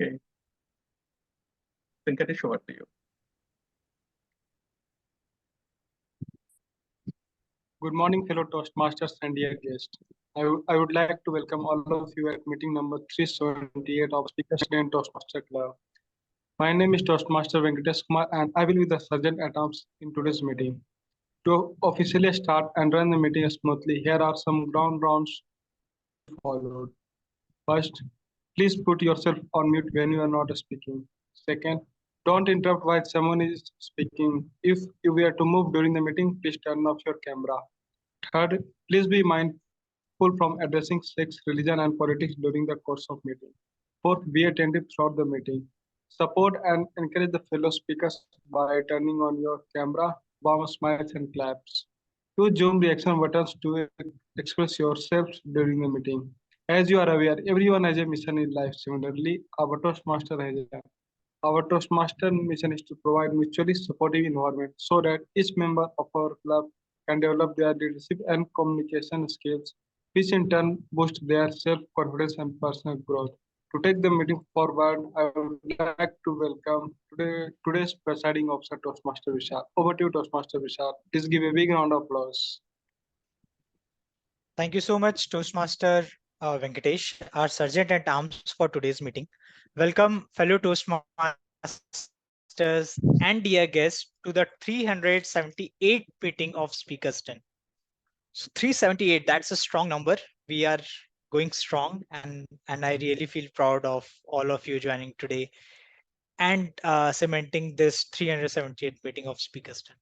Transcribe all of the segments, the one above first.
Okay, Venkatesh, over to you. Good morning, fellow Toastmasters and dear guests. I would like to welcome all of you at meeting number 378 of Speakers and Toastmaster Club. My name is Toastmaster Venkatesh Kumar and I will be the sergeant at arms in today's meeting. To officially start and run the meeting smoothly, here are some ground rounds followed. First, please put yourself on mute when you are not speaking. Second, don't interrupt while someone is speaking. If you were to move during the meeting, please turn off your camera. Third, please be mindful from addressing sex, religion, and politics during the course of meeting. Fourth, be attentive throughout the meeting. Support and encourage the fellow speakers by turning on your camera, warm smiles, and claps. Use Zoom reaction buttons to express yourselves during the meeting. As you are aware, everyone has a mission in life. Similarly, our Toastmaster mission is to provide mutually supportive environment so that each member of our club can develop their leadership and communication skills, which in turn boost their self-confidence and personal growth. To take the meeting forward, I would like to welcome today's presiding officer, Toastmaster Vishal. Over to you, Toastmaster Vishal. Please give a big round of applause. Thank you so much, Toastmaster Venkatesh, our Sergeant at Arms for today's meeting. Welcome, fellow Toastmasters and dear guests, to the 378 meeting of Speakers 10. So 378, that's a strong number. We are going strong, and I really feel proud of all of you joining today and cementing this 378 meeting of Speakers 10.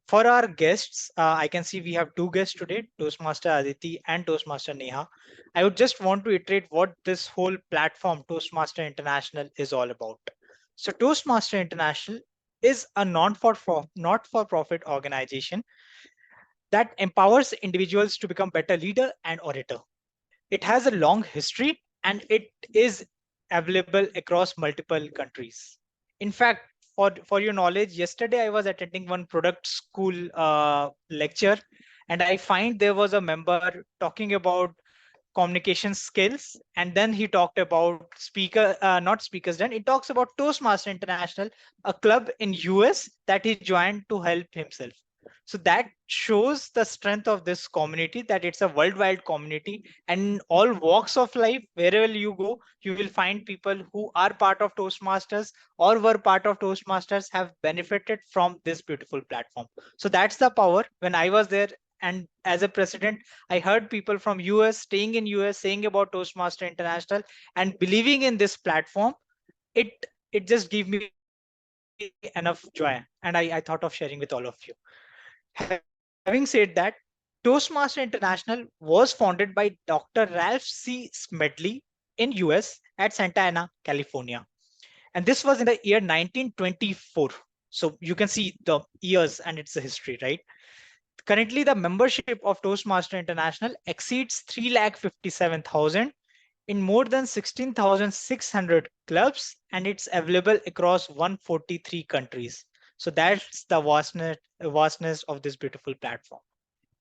For our guests, I can see we have two guests today, Toastmaster Aditi and Toastmaster Neha. I would just want to iterate what this whole platform, Toastmaster International, is all about. So Toastmaster International is a not-for-profit organization that empowers individuals to become better leader and orator. It has a long history and it is available across multiple countries. In fact, for your knowledge, yesterday I was attending one product school lecture, and I find there was a member talking about communication skills, and then he talked about not speakers then, it talks about Toastmaster International, a club in US that he joined to help himself. So that shows the strength of this community, that it's a worldwide community, and in all walks of life, wherever you go, you will find people who are part of Toastmasters or were part of Toastmasters have benefited from this beautiful platform. So that's the power. When I was there and as a president, I heard people from US staying in US saying about Toastmaster International and believing in this platform. It just gave me enough joy, and I thought of sharing with all of you. Having said that, Toastmaster International was founded by Dr. Ralph C. Smedley in US at Santa Ana, California. And this was in the year 1924. So you can see the years and it's a history, right? Currently, the membership of Toastmaster International exceeds 357,000 in more than 16,600 clubs, and it's available across 143 countries. So that's the vastness of this beautiful platform.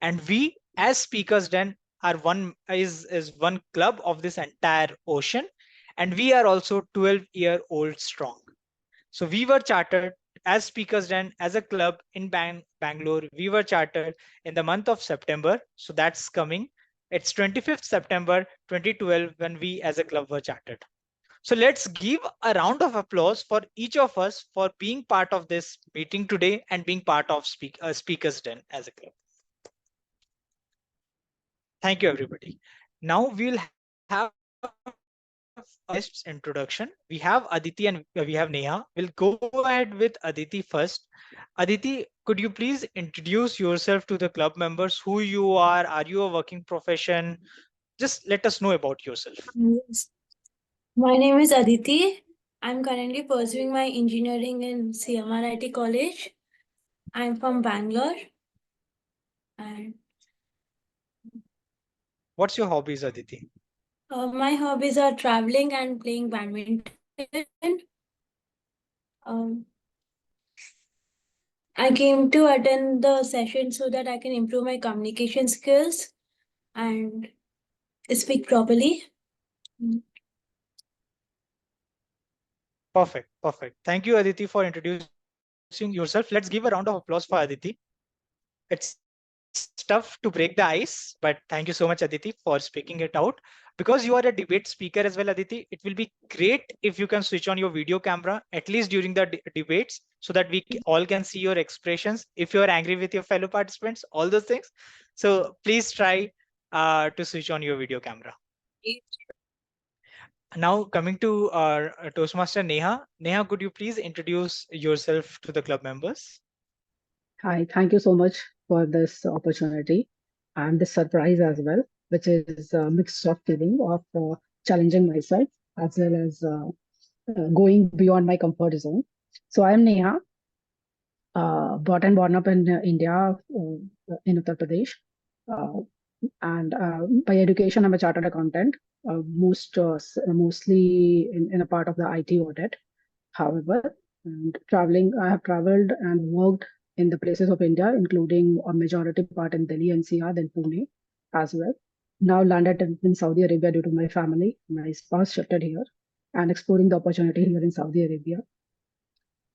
And we, as speakers, then are is one club of this entire ocean, and we are also 12-year-old strong. So we were chartered as speakers then as a club in Bangalore. We were chartered in the month of September. So that's coming. It's 25th September 2012 when we as a club were chartered. So let's give a round of applause for each of us for being part of this meeting today and being part of Speakers Den as a club. Thank you, everybody. Now we'll have guest's introduction. We have Aditi and we have Neha. We'll go ahead with Aditi first. Aditi, could you please introduce yourself to the club members, who you are you a working profession? Just let us know about yourself. Yes. My name is Aditi. I'm currently pursuing my engineering in CMRIT College. I'm from Bangalore. And What's your hobbies, Aditi? my hobbies are traveling and playing badminton. I came to attend the session so that I can improve my communication skills and speak properly. Perfect. Perfect. Thank you, Aditi, for introducing yourself. Let's give a round of applause for Aditi. It's tough to break the ice, but thank you so much, Aditi, for speaking it out. Because you are a debate speaker as well, Aditi, it will be great if you can switch on your video camera, at least during the debates, so that we all can see your expressions. If you are angry with your fellow participants, all those things. So please try to switch on your video camera. Now coming to our Toastmaster Neha. Neha, could you please introduce yourself to the club members? Hi, thank you so much for this opportunity and this surprise as well, which is a mix of feeling of challenging myself as well as going beyond my comfort zone. So I am Neha, brought and born up in India, in Uttar Pradesh. Uh, and by education, I'm a chartered accountant, mostly in a part of the IT audit. However, and traveling, I have traveled and worked in the places of India, including a majority part in Delhi NCR, then Pune as well. Now landed in Saudi Arabia due to my family. My spouse shifted here and exploring the opportunity here in Saudi Arabia.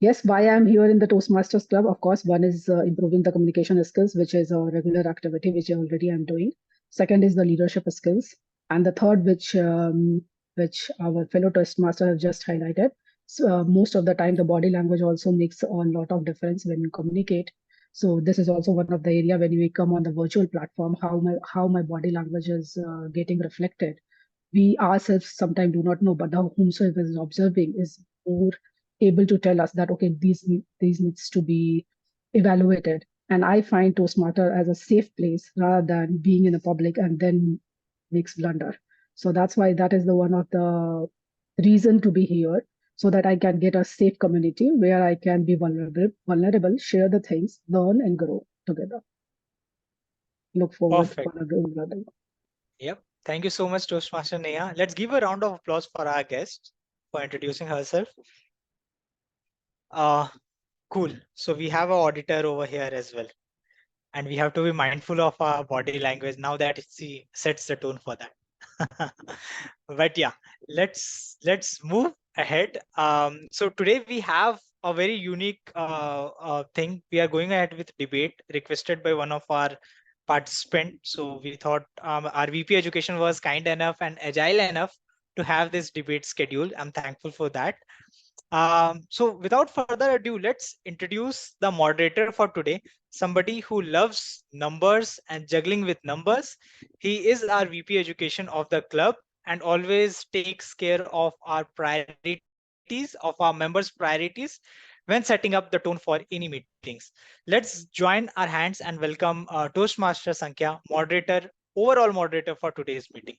Yes, why I'm here in the Toastmasters Club, of course, one is improving the communication skills, which is a regular activity which already I'm doing. Second is the leadership skills, and the third, which our fellow Toastmaster have just highlighted. So, most of the time, the body language also makes a lot of difference when you communicate. So this is also one of the area when we come on the virtual platform, how my body language is getting reflected. We ourselves sometimes do not know, but the whomsoever is observing is more able to tell us that okay, these needs to be evaluated. And I find Toastmaster as a safe place rather than being in the public and then makes blunder. So that's why that is the one of the reason to be here, so that I can get a safe community where I can be vulnerable, share the things, learn and grow together. Look forward Perfect. for a good learning. Yep. Thank you so much, Toastmaster Neha. Let's give a round of applause for our guest for introducing herself. Uh, cool. So we have an auditor over here as well, and we have to be mindful of our body language now that she sets the tone for that. But yeah, let's move ahead. So today we have a very unique thing. We are going ahead with debate requested by one of our participants. So we thought our VP Education was kind enough and agile enough to have this debate schedule. I'm thankful for that. So without further ado, let's introduce the moderator for today, somebody who loves numbers and juggling with numbers. He is our VP Education of the club and always takes care of our priorities, of our members' priorities when setting up the tone for any meetings. Let's join our hands and welcome Toastmaster Sankhya, moderator, overall moderator for today's meeting.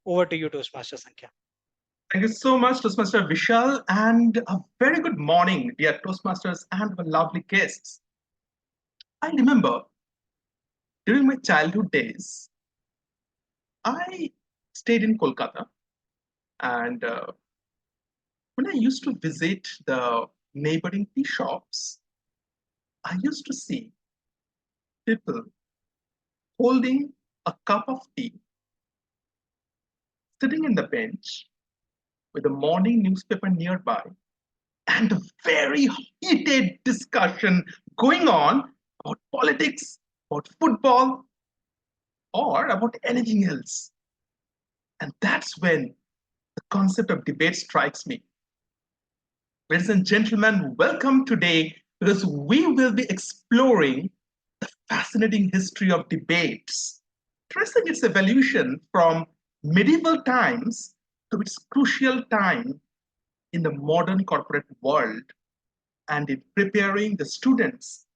Over to you, Toastmaster Sankhya. Thank you so much, Toastmaster Vishal, and a very good morning, dear Toastmasters and our lovely guests. I remember during my childhood days, I stayed in Kolkata, and when I used to visit the neighboring tea shops, I used to see people holding a cup of tea, sitting in the bench with a morning newspaper nearby, and a very heated discussion going on about politics, about football, or about anything else. And that's when the concept of debate strikes me. Ladies and gentlemen, welcome today because we will be exploring the fascinating history of debates, tracing its evolution from medieval times to its crucial time in the modern corporate world, and in preparing the students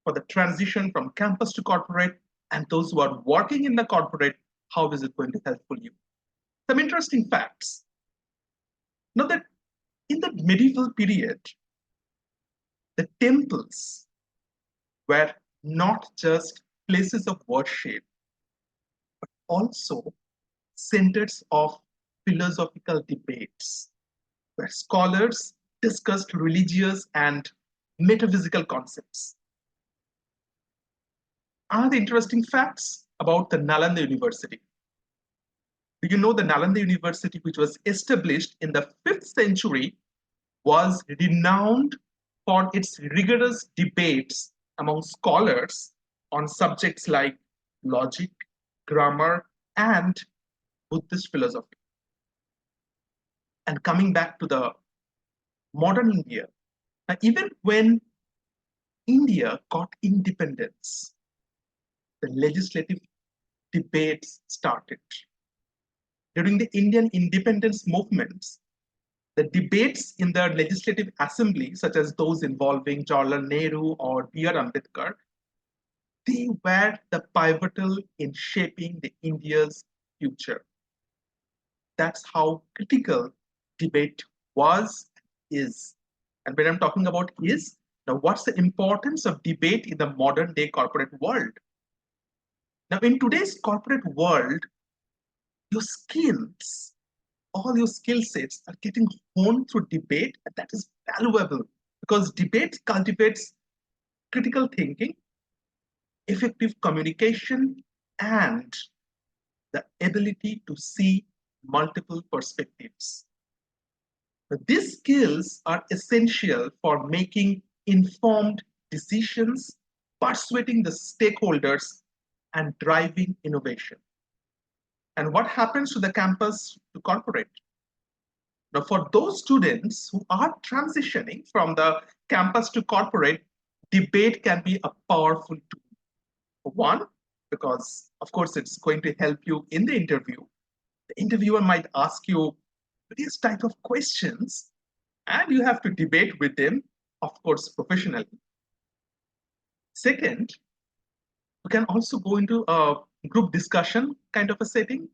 for the transition from campus to corporate, and those who are working in the corporate, how is it going to help you? Some interesting facts. Now that in the medieval period, the temples were not just places of worship, but also centers of philosophical debates, where scholars discussed religious and metaphysical concepts. Are the interesting facts about the Nalanda University? Do you know the Nalanda University, which was established in the 5th century, was renowned for its rigorous debates among scholars on subjects like logic, grammar, and Buddhist philosophy. And coming back to the modern India, even when India got independence, the legislative debates started. During the Indian independence movements, the debates in the legislative assembly, such as those involving Jawaharlal Nehru or B.R. Ambedkar, they were the pivotal in shaping the India's future. That's how critical debate was, is. And when I'm talking about is, now what's the importance of debate in the modern day corporate world? Now, in today's corporate world, your skills, all your skill sets are getting honed through debate, and that is valuable because debate cultivates critical thinking, effective communication, and the ability to see multiple perspectives. But these skills are essential for making informed decisions, persuading the stakeholders, and driving innovation. And what happens to the campus to corporate? Now, for those students who are transitioning from the campus to corporate, debate can be a powerful tool. One, because of course it's going to help you in the interview. The interviewer might ask you various type of questions, and you have to debate with them, of course, professionally. Second, you can also go into a group discussion kind of a setting,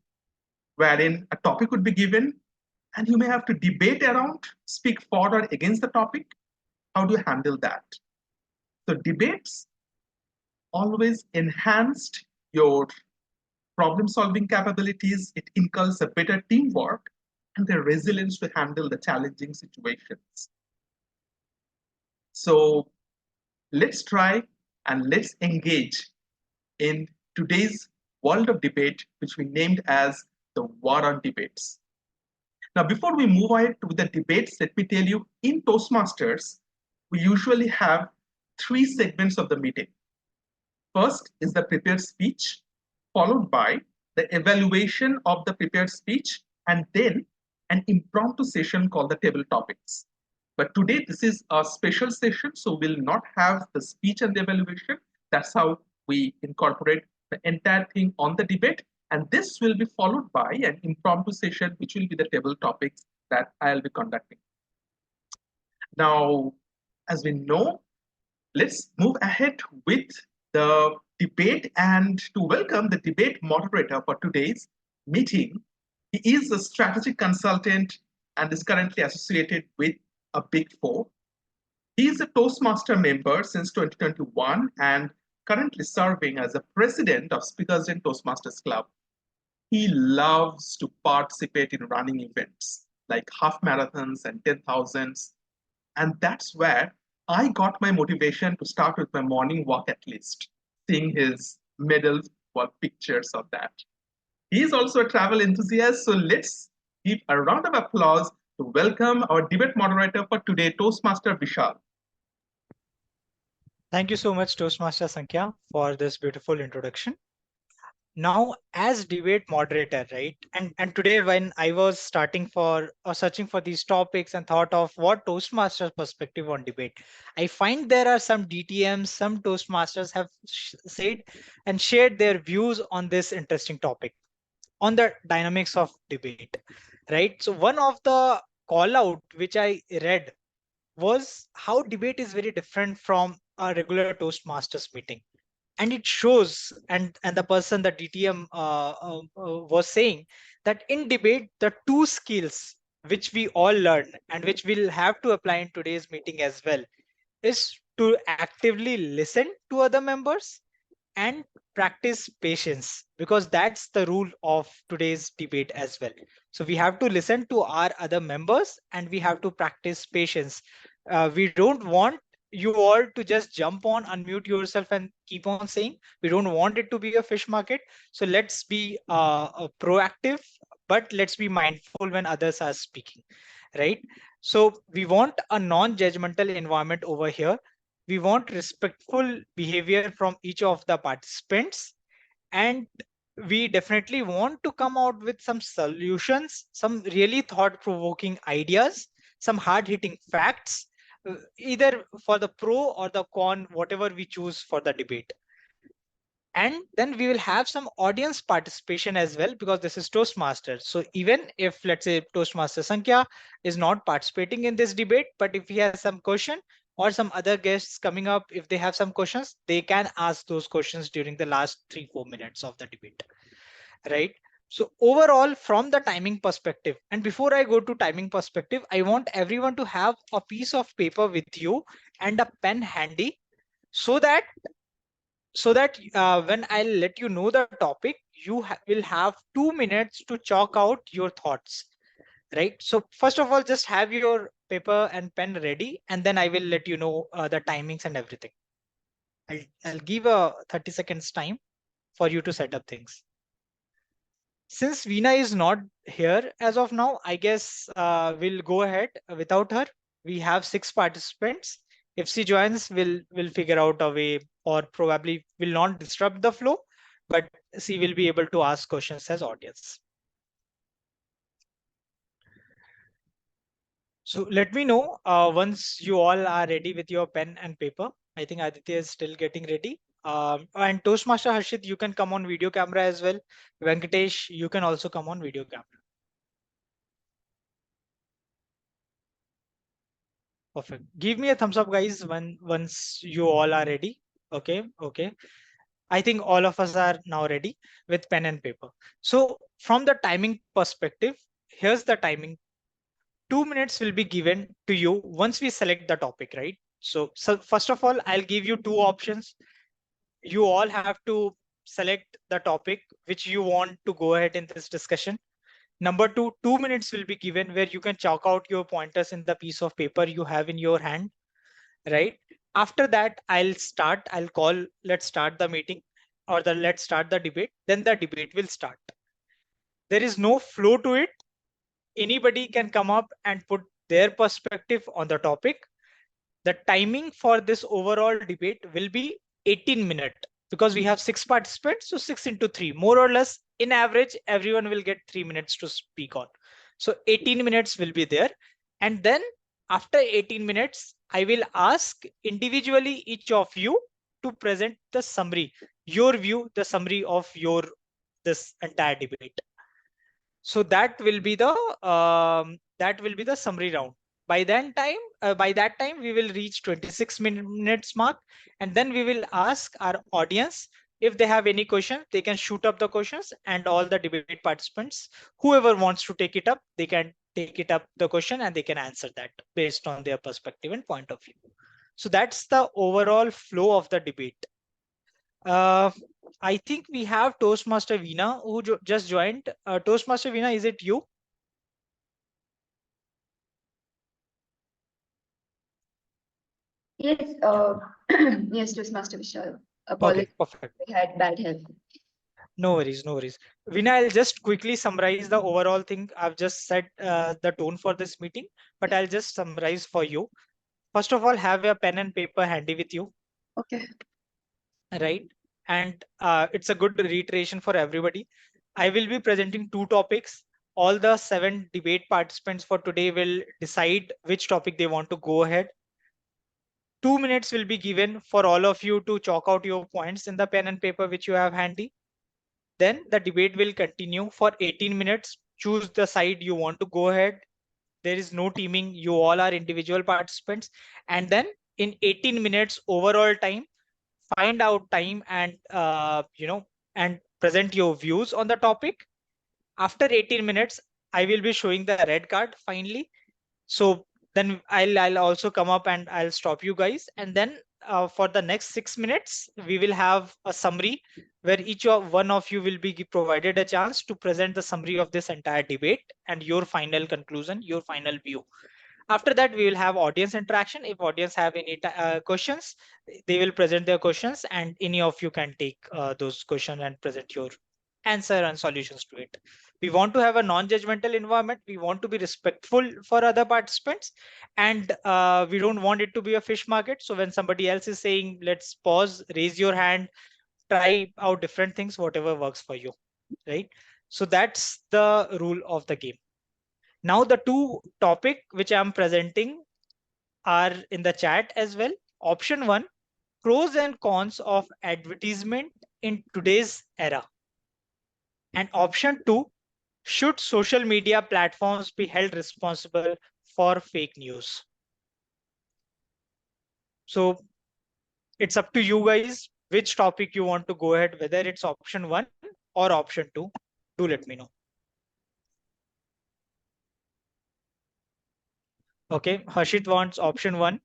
wherein a topic would be given, and you may have to debate around, speak for or against the topic. How do you handle that? So debates always enhanced your problem-solving capabilities. It inculcates a better teamwork and the resilience to handle the challenging situations. So let's try and let's engage in today's world of debate, which we named as the war on debates. Now, before we move ahead to the debates, let me tell you, in Toastmasters, we usually have 3 segments of the meeting. First is the prepared speech, followed by the evaluation of the prepared speech, and then an impromptu session called the table topics. But today, this is a special session, so we'll not have the speech and the evaluation. That's how we incorporate the entire thing on the debate. And this will be followed by an impromptu session, which will be the table topics that I'll be conducting. Now, as we know, let's move ahead with the debate, and to welcome the debate moderator for today's meeting. He is a strategic consultant and is currently associated with a Big Four. He is a Toastmaster member since 2021 and currently serving as the president of Speakers and Toastmasters Club. He loves to participate in running events like half marathons and 10,000s. And that's where I got my motivation to start with my morning walk at least, seeing his medals or pictures of that. He is also a travel enthusiast, so let's give a round of applause to welcome our debate moderator for today, Toastmaster Vishal. Thank you so much, Toastmaster Sankhya, for this beautiful introduction. Now, as debate moderator, right? And today when I was starting for or searching for these topics and thought of what Toastmasters perspective on debate, I find there are some DTMs, some Toastmasters have said and shared their views on this interesting topic, on the dynamics of debate, right? So one of the call out which I read was how debate is very different from a regular Toastmasters meeting. And it shows, and the person, the DTM was saying that in debate, the 2 skills which we all learn and which we'll have to apply in today's meeting as well is to actively listen to other members and practice patience, because that's the rule of today's debate as well. So we have to listen to our other members and we have to practice patience. We don't want you all to just jump on, unmute yourself and keep on saying. We don't want it to be a fish market. So let's be proactive, but let's be mindful when others are speaking, right? So we want a non-judgmental environment over here. We want respectful behavior from each of the participants. And we definitely want to come out with some solutions, some really thought-provoking ideas, some hard-hitting facts, either for the pro or the con, whatever we choose for the debate. And then we will have some audience participation as well, because this is Toastmasters. So even if, let's say, Toastmaster Sankhya is not participating in this debate, but if he has some question or some other guests coming up, if they have some questions, they can ask those questions during the last 3-4 minutes of the debate, right? So overall, from the timing perspective, and before I go to timing perspective, I want everyone to have a piece of paper with you and a pen handy, so that when I'll let you know the topic, you will have 2 minutes to chalk out your thoughts, right? So first of all, just have your paper and pen ready, and then I will let you know the timings and everything. I'll give a 30 seconds time for you to set up things. Since Veena is not here as of now, I guess we'll go ahead without her. We have 6 participants. If she joins, we'll figure out a way, or probably will not disrupt the flow, but she will be able to ask questions as audience. So let me know once you all are ready with your pen and paper. I think Aditya is still getting ready. And Toastmaster Harshit, you can come on video camera as well. Venkatesh, you can also come on video camera. Perfect. Give me a thumbs up, guys, once you all are ready. Okay. I think all of us are now ready with pen and paper. So from the timing perspective, here's the timing. 2 minutes will be given to you once we select the topic, right? So first of all, I'll give you 2 options. You all have to select the topic which you want to go ahead in this discussion. Number 2, 2 minutes will be given where you can chalk out your pointers in the piece of paper you have in your hand, right? After that, I'll call, let's start the meeting, or let's start the debate. Then the debate will start. There is no flow to it. Anybody can come up and put their perspective on the topic. The timing for this overall debate will be 18 minutes, because we have 6 participants. So 6 into 3, more or less, in average, everyone will get 3 minutes to speak on. So 18 minutes will be there. And then after 18 minutes, I will ask individually each of you to present the summary, your view, the summary of this entire debate. So that will be the summary round. By that time, we will reach 26 minutes mark, and then we will ask our audience if they have any question. They can shoot up the questions, and all the debate participants, whoever wants to take it up, they can take it up the question, and they can answer that based on their perspective and point of view. So that's the overall flow of the debate. I think we have Toastmaster Veena who just joined. Toastmaster Veena, is it you? Yes, yes, Toastmaster Vishal. Okay, Apologies, perfect. I had bad health. No worries, no worries. Veena, I'll just quickly summarize the overall thing. I've just set the tone for this meeting, but I'll just summarize for you. First of all, have your pen and paper handy with you, Okay. right? And it's a good reiteration for everybody. I will be presenting 2 topics. All the 7 debate participants for today will decide which topic they want to go ahead. 2 minutes will be given for all of you to chalk out your points in the pen and paper which you have handy. Then the debate will continue for 18 minutes. Choose the side you want to go ahead. There is no teaming. You all are individual participants. And then in 18 minutes overall time, find out time and and present your views on the topic. After 18 minutes, I will be showing the red card finally. So then I'll also come up and I'll stop you guys. And then for the next 6 minutes, we will have a summary where one of you will be provided a chance to present the summary of this entire debate and your final conclusion, your final view. After that, we will have audience interaction. If audience have any questions, they will present their questions, and any of you can take those questions and present your answer and solutions to it. We want to have a non-judgmental environment. We want to be respectful for other participants, and we don't want it to be a fish market. So when somebody else is saying, let's pause, raise your hand, try out different things, whatever works for you, right? So that's the rule of the game. Now the two topic which I'm presenting are in the chat as well. Option 1, pros and cons of advertisement in today's era. And option 2, should social media platforms be held responsible for fake news? So it's up to you guys which topic you want to go ahead, whether it's option 1 or option 2. Do let me know. Okay, Harshit wants option 1.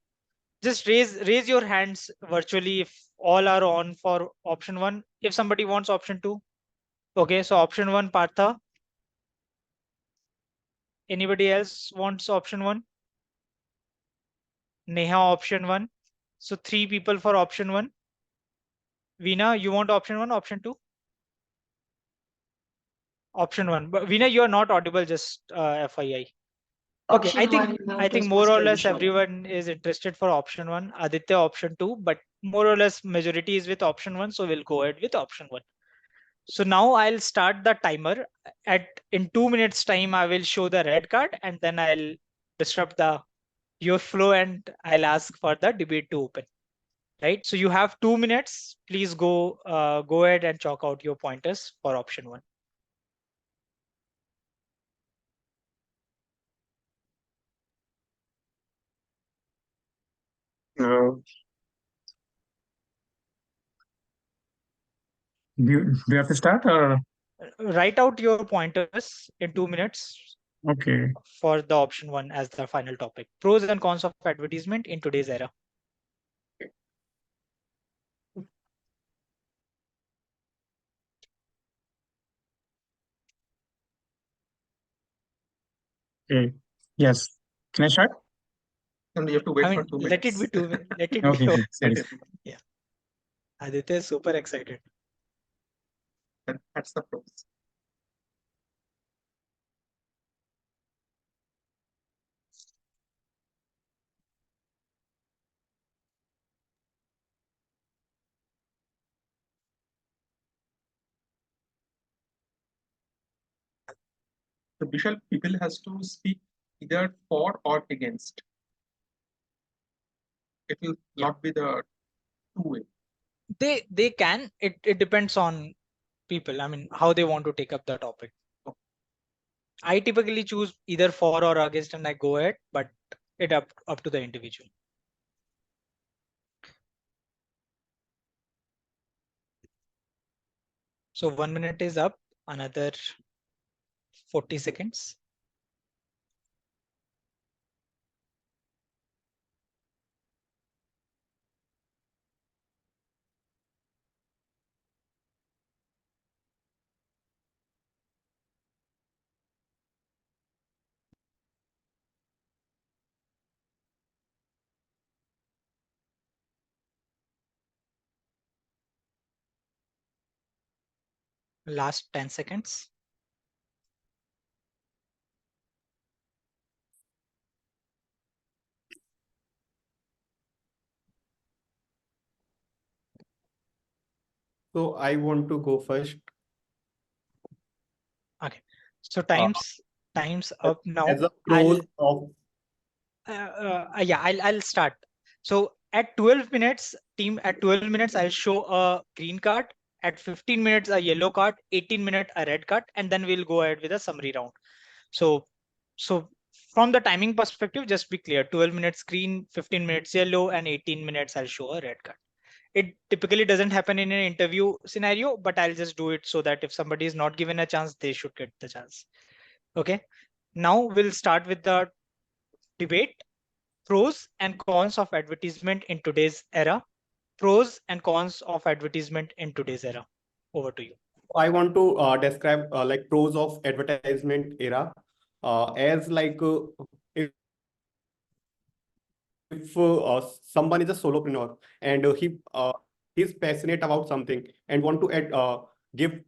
Just raise your hands virtually if all are on for option 1. If somebody wants option 2. Okay, so option 1, Partha. Anybody else wants option 1? Neha, option 1. So 3 people for option 1. Veena, you want option 1, option 2? Option 1. But Veena, you are not audible, just FYI. Okay, Option I think one, more or Toastmaster less Vishal. everyone is interested for option 1. Aditya, option 2, but more or less majority is with option 1, so we'll go ahead with option 1. So now I'll start the timer. In 2 minutes time, I will show the red card, and then I'll disrupt your flow, and I'll ask for the debate to open. Right. So you have 2 minutes. Please go ahead and chalk out your pointers for option 1. Do you have to start or? Write out your pointers in 2 minutes. Okay. For the option 1 as the final topic. Pros and cons of advertisement in today's era. Okay. Yes. Can I start? And we have to wait I for mean, 2 let minutes. it be 2 minutes. Let it Okay. be. Sorry. Yeah. Aditya is super excited. And that's the pros. So Vishal, people has to speak either for or against. It will not be the two-way. They can. It depends on people. I mean, how they want to take up the topic. I typically choose either for or against, and I go ahead, but it up to the individual. So 1 minute is up. Another 40 seconds. Last 10 seconds. So I want to go first. Okay. So time's up now. As a pros of Yeah, I'll start. So at 12 minutes, team, at 12 minutes, I'll show a green card. At 15 minutes, a yellow card. 18 minutes, a red card, and then we'll go ahead with a summary round. So from the timing perspective, just be clear: 12 minutes green, 15 minutes yellow, and 18 minutes I'll show a red card. It typically doesn't happen in an interview scenario, but I'll just do it so that if somebody is not given a chance, they should get the chance. Okay. Now we'll start with the debate. Pros and cons of advertisement in today's era. Pros and cons of advertisement in today's era. Over to you. I want to describe like pros of advertisement era as like if someone is a solopreneur and he's passionate about something and want to give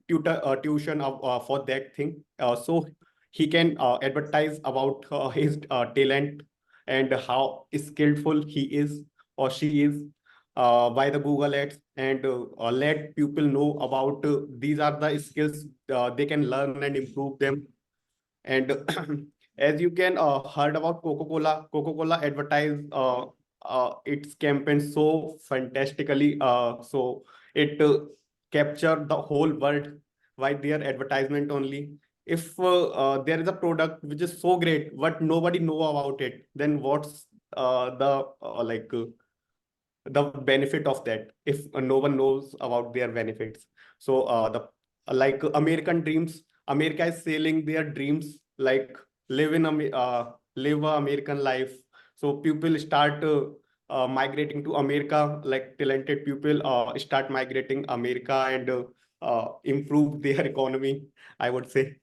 tuition for that thing. So he can advertise about his talent and how skillful he is or she is by the Google Ads, and let people know about these are the skills they can learn and improve them. And as you can heard about Coca-Cola advertise its campaign so fantastically. So it capture the whole world by their advertisement only. If there is a product which is so great, but nobody know about it, then what's the the benefit of that if no one knows about their benefits? So the like American dreams, America is selling their dreams, like live a American life. So people start migrating to America, like talented people start migrating America and improve their economy, I would say.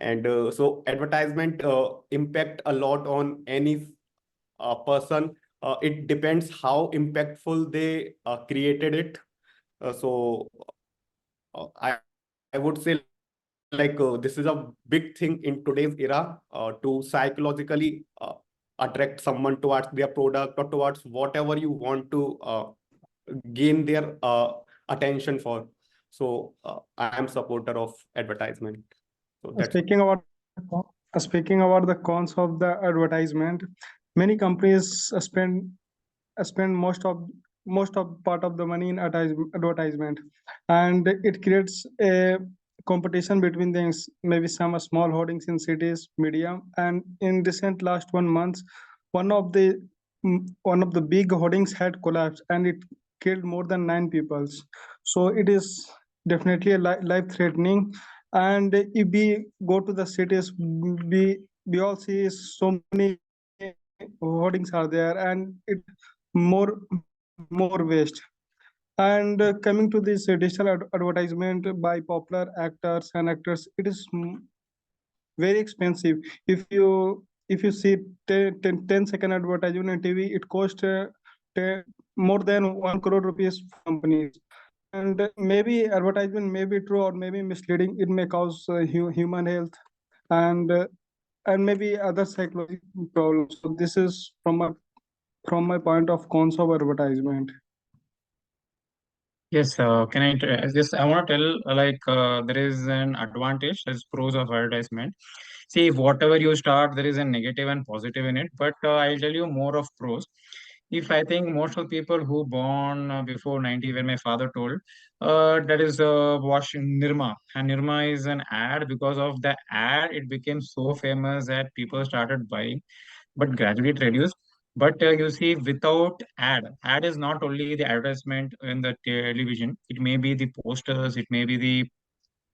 And so advertisement impact a lot on any person. It depends how impactful they created it. So I would say this is a big thing in today's era to psychologically attract someone towards their product or towards whatever you want to gain their attention for. So I am supporter of advertisement. So that's Speaking about the cons of the advertisement, many companies spend most of part of the money in advertisement, and it creates a competition between things, maybe some small hoardings in cities media. And in recent last 1 month, one of the one of the big hoardings had collapsed, and it killed more than 9 people. So it is definitely a life threatening. And if we go to the cities, we all see so many hoardings are there, and it more waste. And coming to this digital advertisement by popular actors and actors, it is very expensive. If you see 10-second advertisement on TV, it costs more than 1 crore rupees for companies. And maybe advertisement may be true or maybe misleading. It may cause human health and maybe other psychological problems. So this is from my point of cons of advertisement. Yes, can I just I want to tell there is an advantage as pros of advertisement. See, whatever you start, there is a negative and positive in it, but I'll tell you more of pros. If I think most of people who born before 90, when my father told, that is washing Nirma, and Nirma is an ad. Because of the ad, it became so famous that people started buying, but gradually it reduced. But you see, without ad is not only the advertisement in the television. It may be the posters, it may be the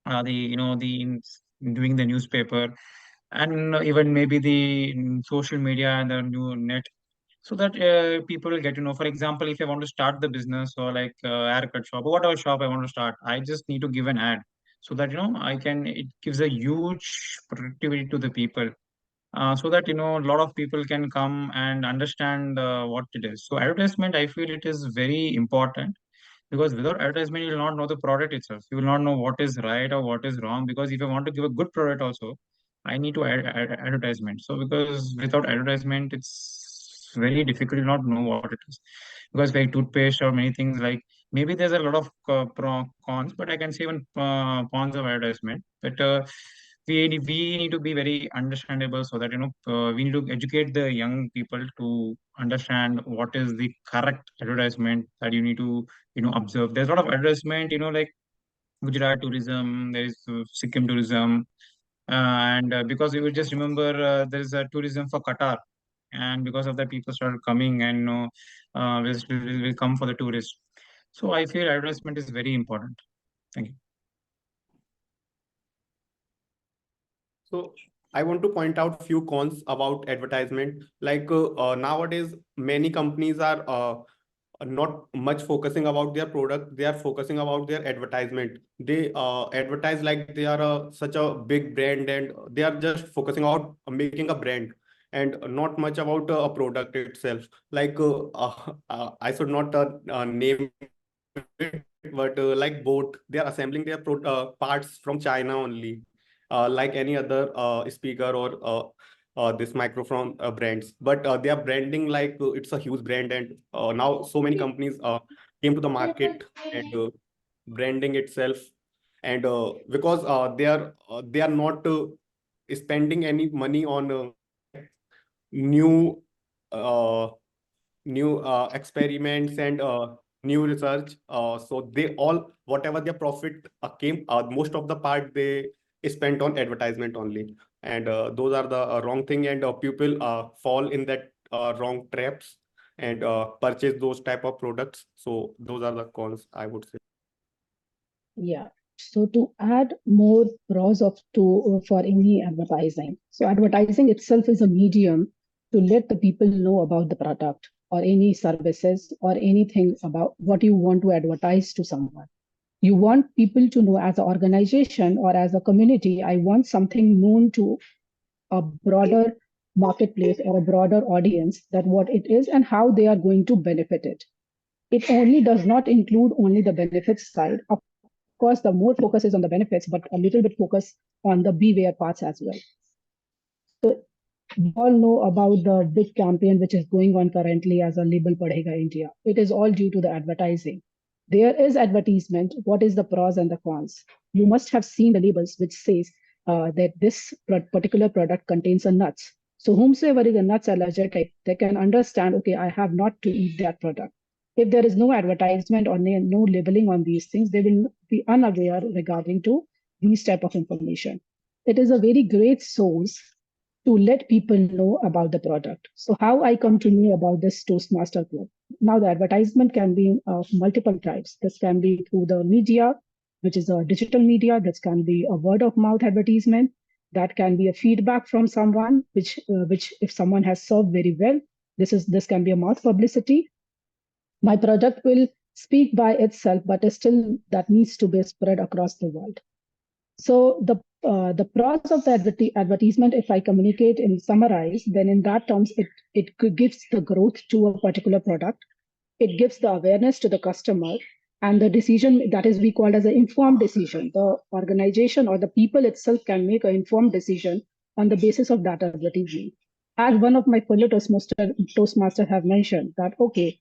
doing the newspaper, and even maybe the social media and the new net, so that people will get to know. For example, if I want to start the business or like haircut shop or whatever shop I want to start, I just need to give an ad, so that I can. It gives a huge productivity to the people, so that a lot of people can come and understand what it is. So advertisement, I feel it is very important, because without advertisement you will not know the product itself. You will not know what is right or what is wrong, because if I want to give a good product also, I need to advertisement. So because without advertisement it's very difficult to not know what it is. Because like toothpaste or many things, like maybe there's a lot of cons, but I can say even cons of advertisement. But we need to be very understandable, so that we need to educate the young people to understand what is the correct advertisement that you need to observe. There's a lot of advertisement, like Gujarat tourism, there is Sikkim tourism, and because you will just remember, there is a tourism for Qatar, and because of that people started coming, and will come for the tourists. So I feel advertisement is very important. Thank you. So I want to point out few cons about advertisement. Like nowadays, many companies are not much focusing about their product. They are focusing about their advertisement. They advertise like they are such a big brand, and they are just focusing on making a brand and not much about a product itself. Like I should not name it, but like boat, they are assembling their parts from China only, like any other speaker or this microphone brands. But they are branding like it's a huge brand, and now so many companies came to the market and branding itself, and because they are not spending any money on new uh, new experiments and new research. So they all, whatever their profit came, most of the part they spent on advertisement only. And those are the wrong thing, and people fall in that wrong traps and purchase those type of products. So those are the cons, I would say. Yeah. So to add more pros of to for any advertising. So advertising itself is a medium to let the people know about the product or any services or anything about what you want to advertise to someone. You want people to know as an organization or as a community, I want something known to a broader marketplace or a broader audience that what it is and how they are going to benefit it. It only does not include only the benefits side. Of course, the more focus is on the benefits, but a little bit focus on the beware parts as well. So we all know about the big campaign which is going on currently as a label Padhega India. It is all due to the advertising. There is advertisement. What is the pros and the cons? You must have seen the labels which says that this particular product contains a nuts. So whomsoever is a nuts allergic, they can understand, okay, I have not to eat that product. If there is no advertisement or no labeling on these things, they will be unaware regarding to these type of information. It is a very great source to let people know about the product. So how I come to know about this Toastmaster Club? Now the advertisement can be of multiple types. This can be through the media, which is a digital media. This can be a word of mouth advertisement. That can be a feedback from someone, which if someone has served very well, this can be a mouth publicity. My product will speak by itself, but still that needs to be spread across the world. So the pros of the advertisement, if I communicate and summarize, then in that terms, it gives the growth to a particular product. It gives the awareness to the customer, and the decision that is we call as an informed decision. The organization or the people itself can make an informed decision on the basis of that advertisement. As one of my fellow Toastmaster have mentioned that, okay,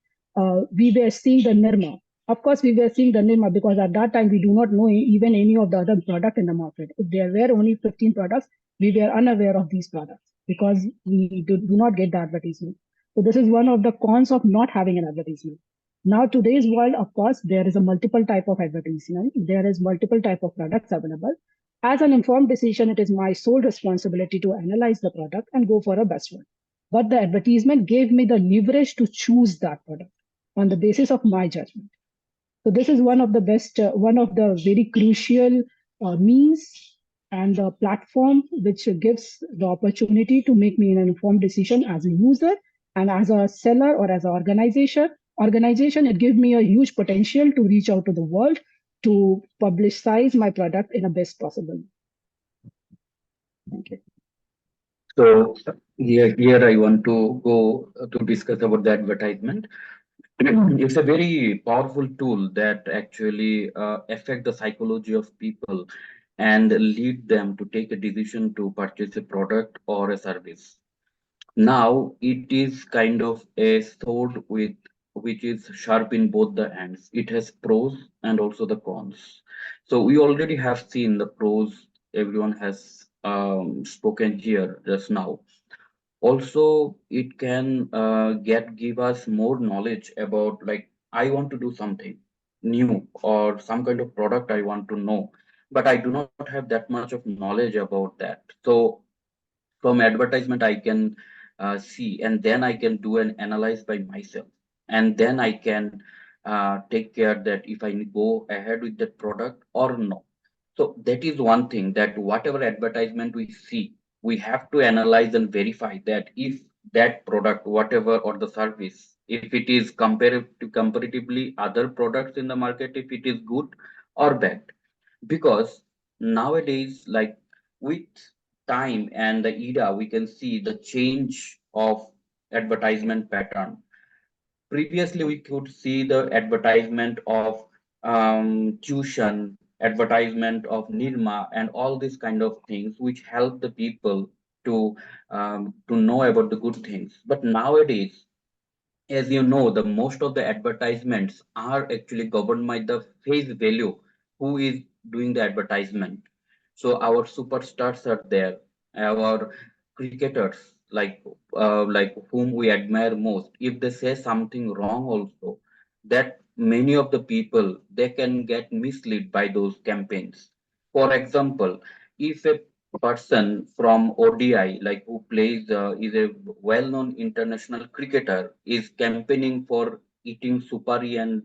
we were seeing the Nirma. Of course, we were seeing the Nirma because at that time we do not know even any of the other product in the market. If there were only 15 products, we were unaware of these products because we do not get the advertisement. So this is one of the cons of not having an advertisement. Now today's world, of course, there is a multiple type of advertisement. There is multiple type of products available. As an informed decision, it is my sole responsibility to analyze the product and go for a best one. But the advertisement gave me the leverage to choose that product on the basis of my judgment. So this is one of the best, one of the very crucial means and the platform which gives the opportunity to make me an informed decision as a user and as a seller or as an organization. It gives me a huge potential to reach out to the world to publicize my product in a best possible. Thank you. So here I want to go to discuss about the advertisement. It's a very powerful tool that actually affect the psychology of people and lead them to take a decision to purchase a product or a service. Now it is kind of a sword with which is sharp in both the ends. It has pros and also the cons. So we already have seen the pros. Everyone has spoken here just now. Also, it can give us more knowledge about, like, I want to do something new or some kind of product I want to know, but I do not have that much of knowledge about that. So from advertisement I can see, and then I can do an analyze by myself, and then I can take care that if I go ahead with that product or no. So that is one thing, that whatever advertisement we see, we have to analyze and verify that if that product, whatever, or the service, if it is comparatively other products in the market, if it is good or bad. Because nowadays, like, with time and the era, we can see the change of advertisement pattern. Previously we could see the advertisement of tuition, advertisement of Nirma, and all these kind of things, which help the people to know about the good things. But nowadays, as you know, the most of the advertisements are actually governed by the face value, who is doing the advertisement. So our superstars are there, our cricketers, like whom we admire most. If they say something wrong also, that many of the people, they can get misled by those campaigns. For example, if a person from ODI, like who plays, is a well-known international cricketer, is campaigning for eating supari and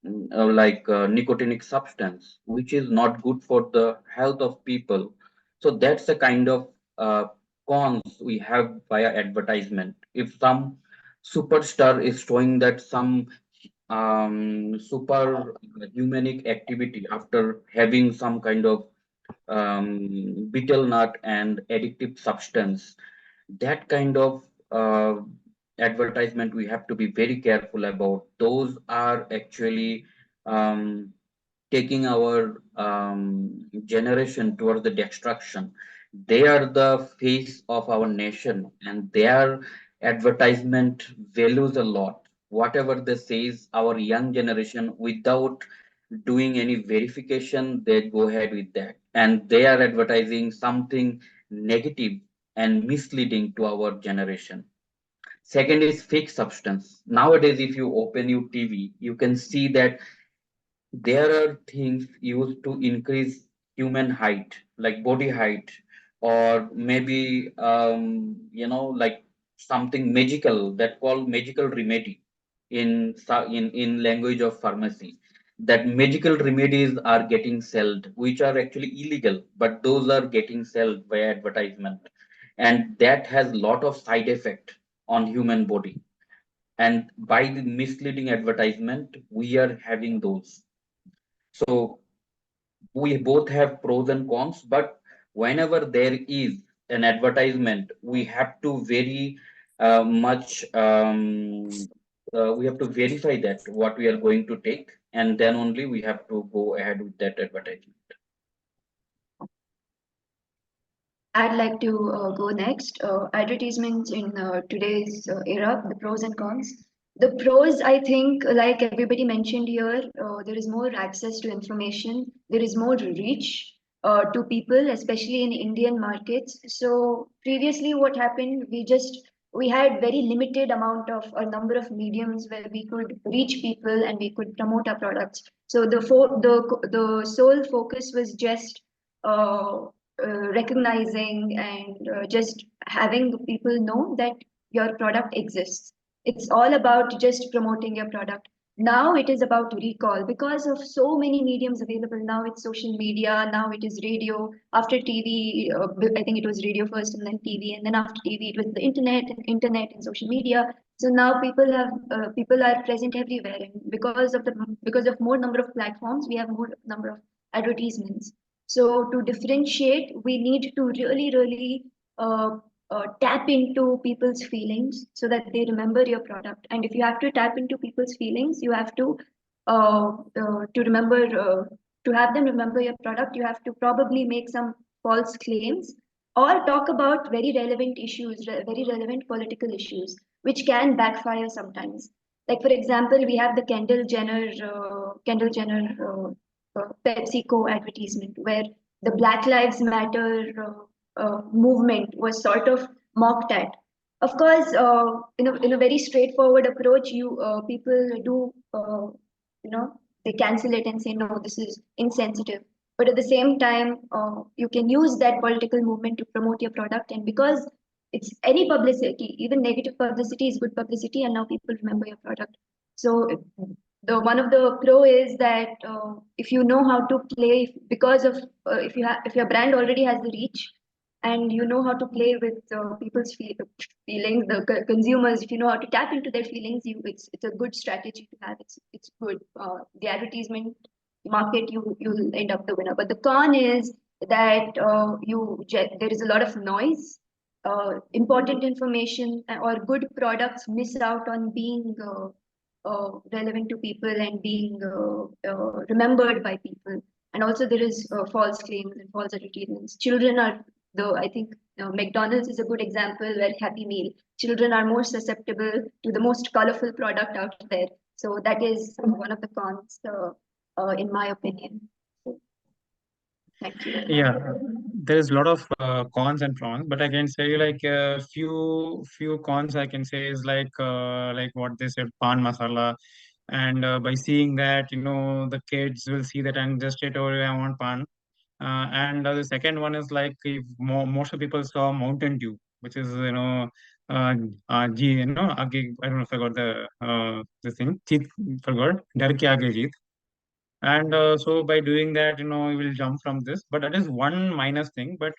nicotinic substance, which is not good for the health of people. So that's the kind of uh, cons we have via advertisement. If some superstar is showing that some super humanic activity after having some kind of betel nut and addictive substance, that kind of advertisement we have to be very careful about. Those are actually um, taking our generation towards the destruction. They are the face of our nation, and their advertisement values a lot. Whatever they says, our young generation, without doing any verification, they go ahead with that, and they are advertising something negative and misleading to our generation. Second is fake substance. Nowadays, if you open your TV, you can see that there are things used to increase human height, like body height, or maybe like something magical, that called magical remedy in language of pharmacy. That magical remedies are getting sold, which are actually illegal, but those are getting sold by advertisement, and that has lot of side effect on human body. And by the misleading advertisement, we are having those. So we both have pros and cons, but whenever there is an advertisement, we have to very much we have to verify that what we are going to take, and then only we have to go ahead with that advertisement. I'd like to go next. Advertisements in today's era, the pros and cons. The pros, I think, like everybody mentioned here, there is more access to information, there is more reach to people, especially in Indian markets. So previously, what happened, we had very limited amount of a number of mediums where we could reach people and we could promote our products. So the sole focus was just uh, recognizing and just having people know that your product exists. It's all about just promoting your product. Now it is about recall because of so many mediums available. Now it's social media, now it is radio. After TV, I think it was radio first and then TV, and then after TV it was the internet and social media. So now people are present everywhere, and because of more number of platforms, we have more number of advertisements. So to differentiate, we need to really uh, tap into people's feelings so that they remember your product. And if you have to tap into people's feelings, you have to remember to have them remember your product. You have to probably make some false claims or talk about very relevant issues, very relevant political issues, which can backfire sometimes. Like for example, we have the Kendall Jenner PepsiCo advertisement, where the Black Lives Matter movement was sort of mocked at. Of course, in a very straightforward approach, you people do they cancel it and say no, this is insensitive. But at the same time, you can use that political movement to promote your product, and because it's any publicity, even negative publicity is good publicity, and now people remember your product. So the one of the pro is that if you know how to play, because of if your brand already has the reach and you know how to play with people's feelings, the consumers, if you know how to tap into their feelings, it's a good strategy to have. It's good. The advertisement market, you'll end up the winner. But the con is that there is a lot of noise. Important information or good products miss out on being relevant to people and being remembered by people. And also there is false claims and false advertisements. Children are I think McDonald's is a good example where Happy Meal. Children are more susceptible to the most colorful product out there. So that is one of the cons, in my opinion. So, thank you. Yeah, there is a lot of cons and pros, but I can say like a few cons I can say is like what they said, pan masala, and by seeing that, the kids will see that and just straight away I want pan. And the second one is like if most of people saw Mountain Dew, which is uh, I don't know if I got the thing. Cheat, forgot. Dar ke aage jeet. And so by doing that, you will jump from this. But that is one minus thing. But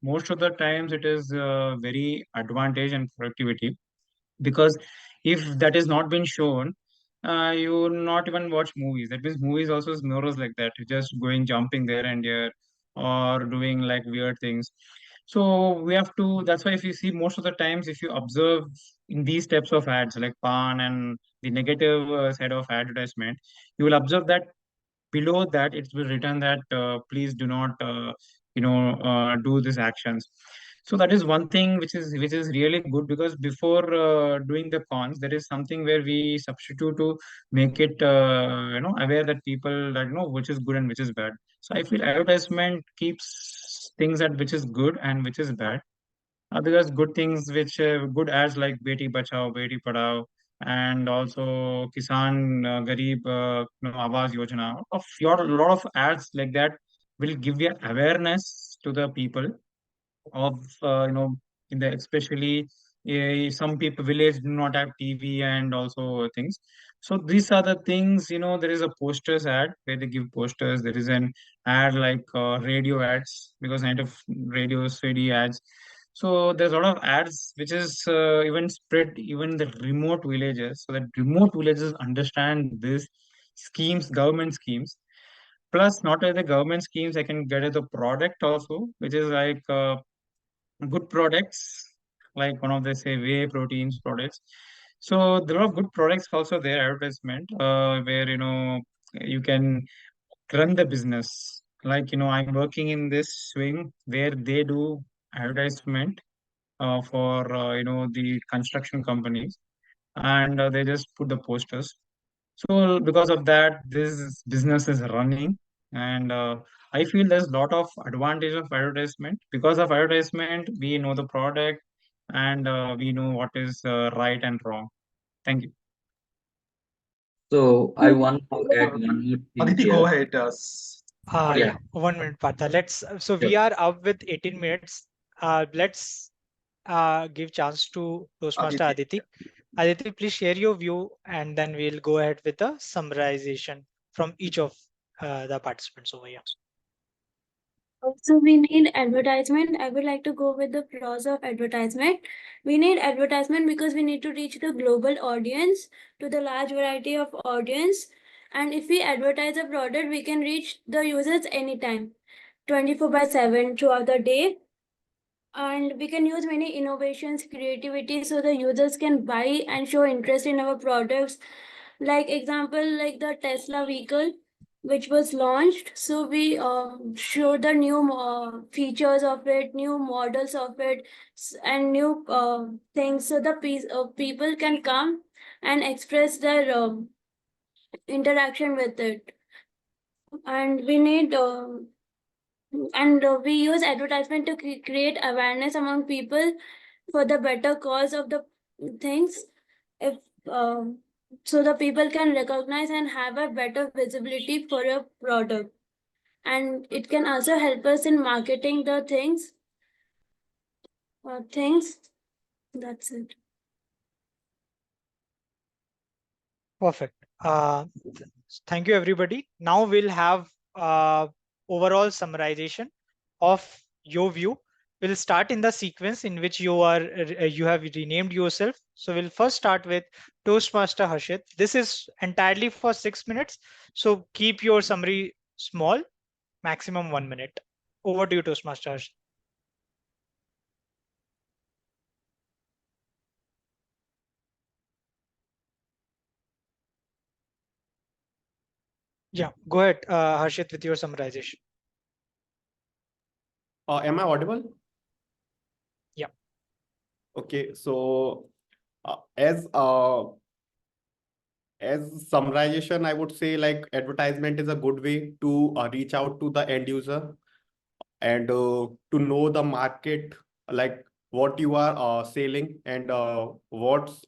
most of the times it is very advantage and productivity, because if that is not been shown, you will not even watch movies. That means movies also is more or less like that. You're just going jumping there and there, or doing like weird things. So we have to. That's why if you see most of the times, if you observe in these types of ads like pan and the negative side of advertisement, you will observe that below that it will written that please do not do these actions. So that is one thing which is really good, because before doing the cons there is something where we substitute to make it aware that people that which is good and which is bad. So I feel advertisement keeps things that which is good and which is bad, because good things which good ads like Beti Bachao, Beti Padhao, and also Kisan Garib Awas Yojana, lot of ads like that will give you awareness to the people of in the especially some people village do not have TV and also things. So these are the things, there is a posters ad where they give posters. There is an ad like radio ads, because kind of radio CD ads. So there's a lot of ads which is even spread even the remote villages, so that remote villages understand this schemes, government schemes. Plus, not only the government schemes, I can get at the product also, which is like good products, like one of the say whey proteins products. So there are good products also there advertisement, where you can run the business. Like I'm working in this swing where they do advertisement for the construction companies, and they just put the posters. So because of that, this business is running, and I feel there's a lot of advantage of advertisement. Because of advertisement, we know the product, and we know what is right and wrong. Thank you. So I want to add one more thing Aditi, go here. ahead. Yeah. 1 minute, Partha. So we Sure. are up with 18 minutes. Let's give chance to Toastmaster Aditi. Aditi. Aditi, please share your view, and then we'll go ahead with the summarization from each of the participants over here. So we need advertisement. I would like to go with the pros of advertisement. We need advertisement because we need to reach the global audience, to the large variety of audience. And if we advertise a product, we can reach the users anytime, 24/7 throughout the day. And we can use many innovations, creativity, so the users can buy and show interest in our products. Like example, like the Tesla vehicle, which was launched. So we showed the new features of it, new models of it, and new things. So the people can come and express their interaction with it. And we need we use advertisement to create awareness among people for the better cause of the things. If so the people can recognize and have a better visibility for a product, and it can also help us in marketing the things. That's it. Perfect. Thank you, everybody. Now we'll have overall summarization of your view. We'll start in the sequence in which you have renamed yourself. So we'll first start with Toastmaster Harshit. This is entirely for 6 minutes. So keep your summary small, maximum 1 minute. Over to you, Toastmaster Harshit. Yeah, go ahead, Harshit, with your summarization. Am I audible? Yeah. Okay, so uh, as uh, as summarization, I would say like advertisement is a good way to reach out to the end user and to know the market, like what you are selling and what's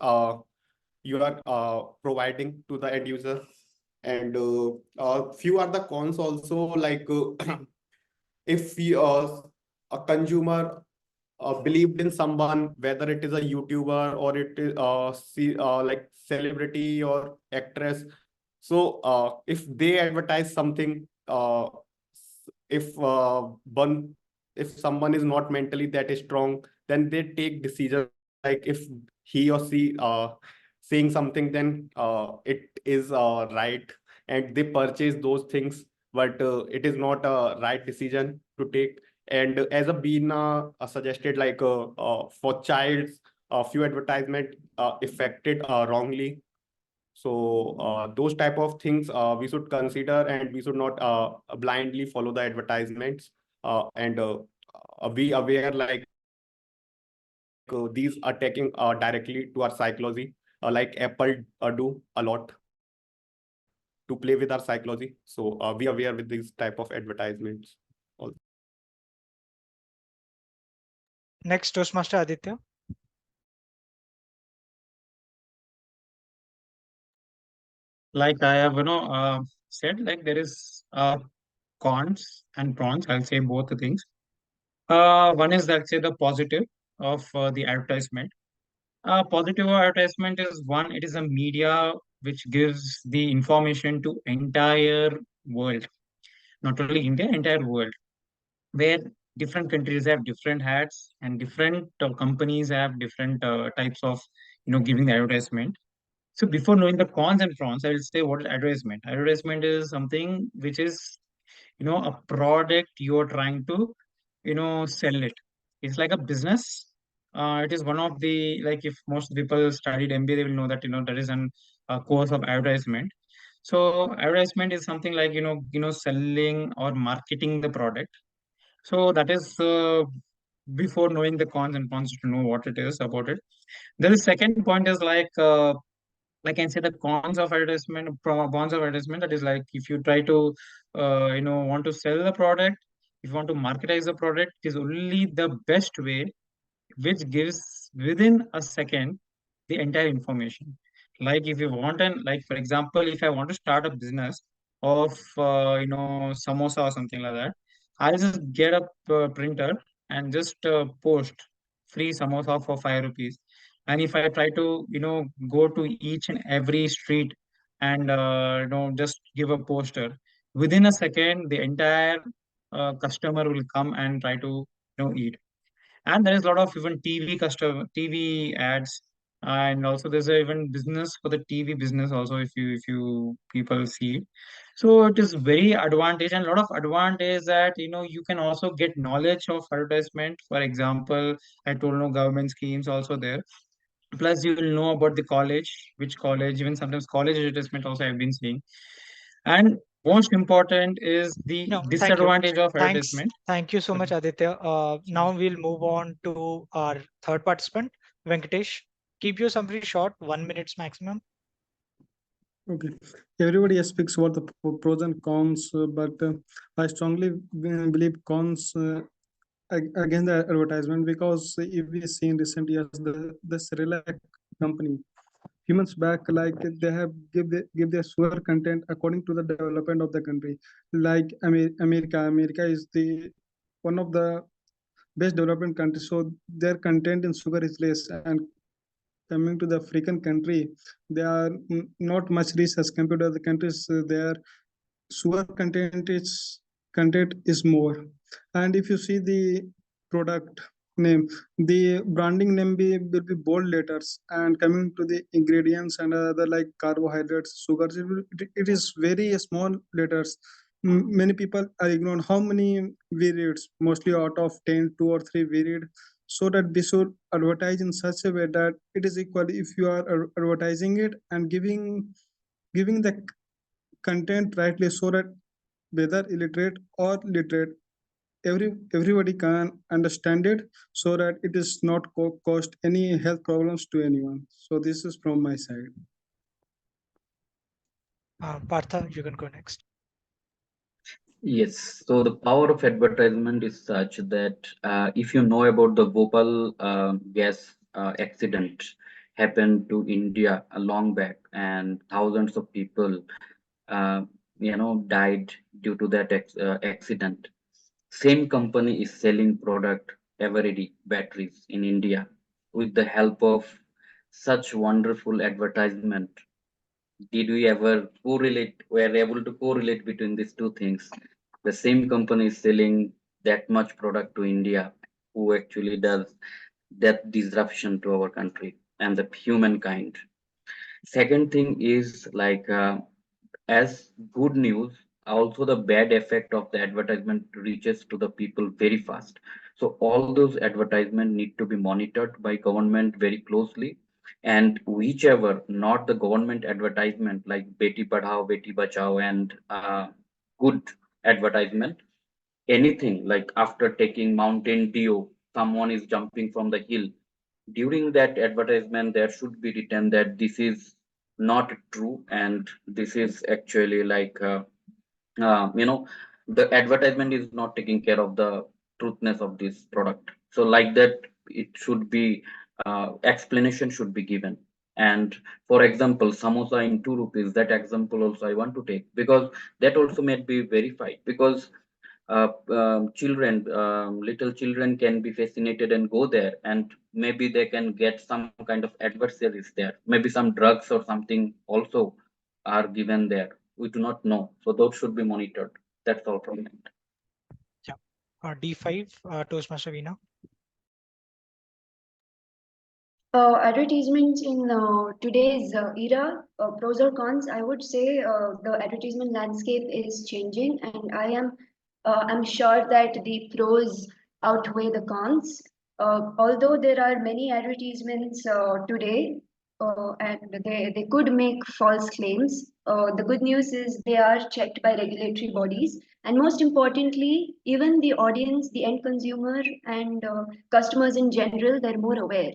you are providing to the end user. And few are the cons also, like if we, a consumer believed in someone, whether it is a YouTuber or it is like celebrity or actress. So if they advertise something, if one if someone is not mentally that strong, then they take decisions like if he or she saying something, then it is right, and they purchase those things, but it is not a right decision to take. And as a Beena suggested, like for childs, a few advertisement affected wrongly. So those type of things we should consider, and we should not blindly follow the advertisements, and be aware like these are taking directly to our psychology, like Apple do a lot to play with our psychology. So be aware with these type of advertisements also. Next, Toastmaster Aditya. Like I have, said, like there is cons and pros. I'll say both the things. One is, let's say, the positive of the advertisement. Positive advertisement is one, it is a media which gives the information to entire world, not only India, entire world, where different countries have different hats and different companies have different types of, giving the advertisement. So before knowing the cons and pros, I will say what is advertisement. Advertisement is something which is, a product you're trying to, sell it. It's like a business. It is one of the, like, if most people studied MBA, they will know that, that is an course of advertisement. So advertisement is something like, selling or marketing the product. So that is before knowing the cons and pros to know what it is about it. Then the second point is like I can say the cons of advertisement, bonds of advertisement. That is like if you try to, want to sell the product, if you want to marketize the product, it is only the best way which gives within a second the entire information. Like if you want an, like for example, if I want to start a business of samosa or something like that, I'll just get a printer and just post free samosa for 5 rupees. And if I try to go to each and every street and just give a poster, within a second the entire customer will come and try to eat. And there is a lot of even TV ads, and also there's a even business for the TV business also, if you people see it. So it is very advantage, and a lot of advantage that you can also get knowledge of advertisement. For example, I told government schemes also there. Plus you will know about the college, which college, even sometimes college advertisement also I've been seeing. And most important is the No, thank you. disadvantage of Thanks. advertisement. Thank you so Sorry. much, Aditya. Now we'll move on to our third participant, Venkatesh. Keep your summary short, 1 minute maximum. Okay, everybody speaks about the pros and cons, but I strongly believe cons against the advertisement, because if we see in recent years the Cerelac company, few months back, like they have give their sugar content according to the development of the country. Like America is the one of the best development countries, so their content in sugar is less. And coming to the African country, they are not much rich as compared to other countries. Their sugar content is more. And if you see the product name, the branding name will be bold letters, and coming to the ingredients and other like carbohydrates, sugars, it is very small letters. Many people are ignoring how many we read. Mostly out of 10, 2 or 3 we read. So that we should advertise in such a way that it is equal. If you are advertising it and giving the content rightly so that whether illiterate or literate, everybody can understand it so that it is not cost any health problems to anyone. So this is from my side. Partha, you can go next. Yes, so the power of advertisement is such that if you know about the Bhopal gas accident happened to India a long back, and thousands of people, uh, died due to that accident. Same company is selling product Eveready batteries in India with the help of such wonderful advertisement. Did we ever correlate? Were able to correlate between these two things? The same company is selling that much product to India, who actually does that disruption to our country and the humankind. Second thing is like as good news, also the bad effect of the advertisement reaches to the people very fast. So all those advertisements need to be monitored by government very closely, and whichever not the government advertisement like Beti Padhao, Beti Bachao, and good advertisement, anything like after taking Mountain Dew, someone is jumping from the hill. During that advertisement, there should be written that this is not true and this is actually like uh, you know the advertisement is not taking care of the truthness of this product. So like that, it should be explanation should be given. And for example, samosa in 2 rupees, that example also I want to take, because that also may be verified, because children, little children can be fascinated and go there, and maybe they can get some kind of adversaries there. Maybe some drugs or something also are given there. We do not know. So those should be monitored. That's all from me. Yeah. D5, Toastmaster Veena. Advertisements in today's era, pros or cons, I would say the advertisement landscape is changing, and I'm sure that the pros outweigh the cons. Although there are many advertisements today, and they could make false claims. The good news is they are checked by regulatory bodies, and most importantly, even the audience, the end consumer, and customers in general, they're more aware.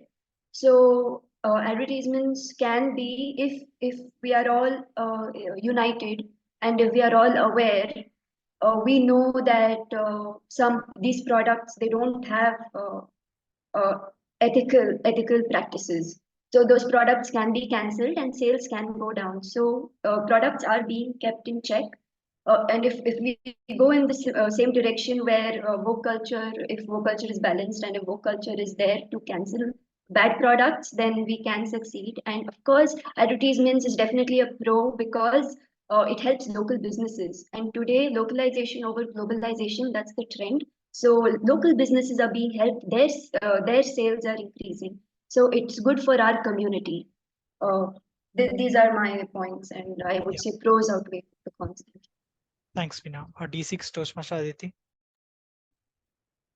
So advertisements can be, if we are all united and if we are all aware, we know that some these products, they don't have uh, ethical practices. So those products can be cancelled and sales can go down. So products are being kept in check. And if we go in the same direction where woke culture, if woke culture is balanced and if woke culture is there to cancel bad products, then we can succeed. And of course, advertisements is definitely a pro because it helps local businesses. And today, localization over globalization, that's the trend. So local businesses are being helped; their sales are increasing. So it's good for our community. Uh, these are my points, and I would say pros outweigh the cons. Thanks, Veena. D6, Toastmaster Aditi.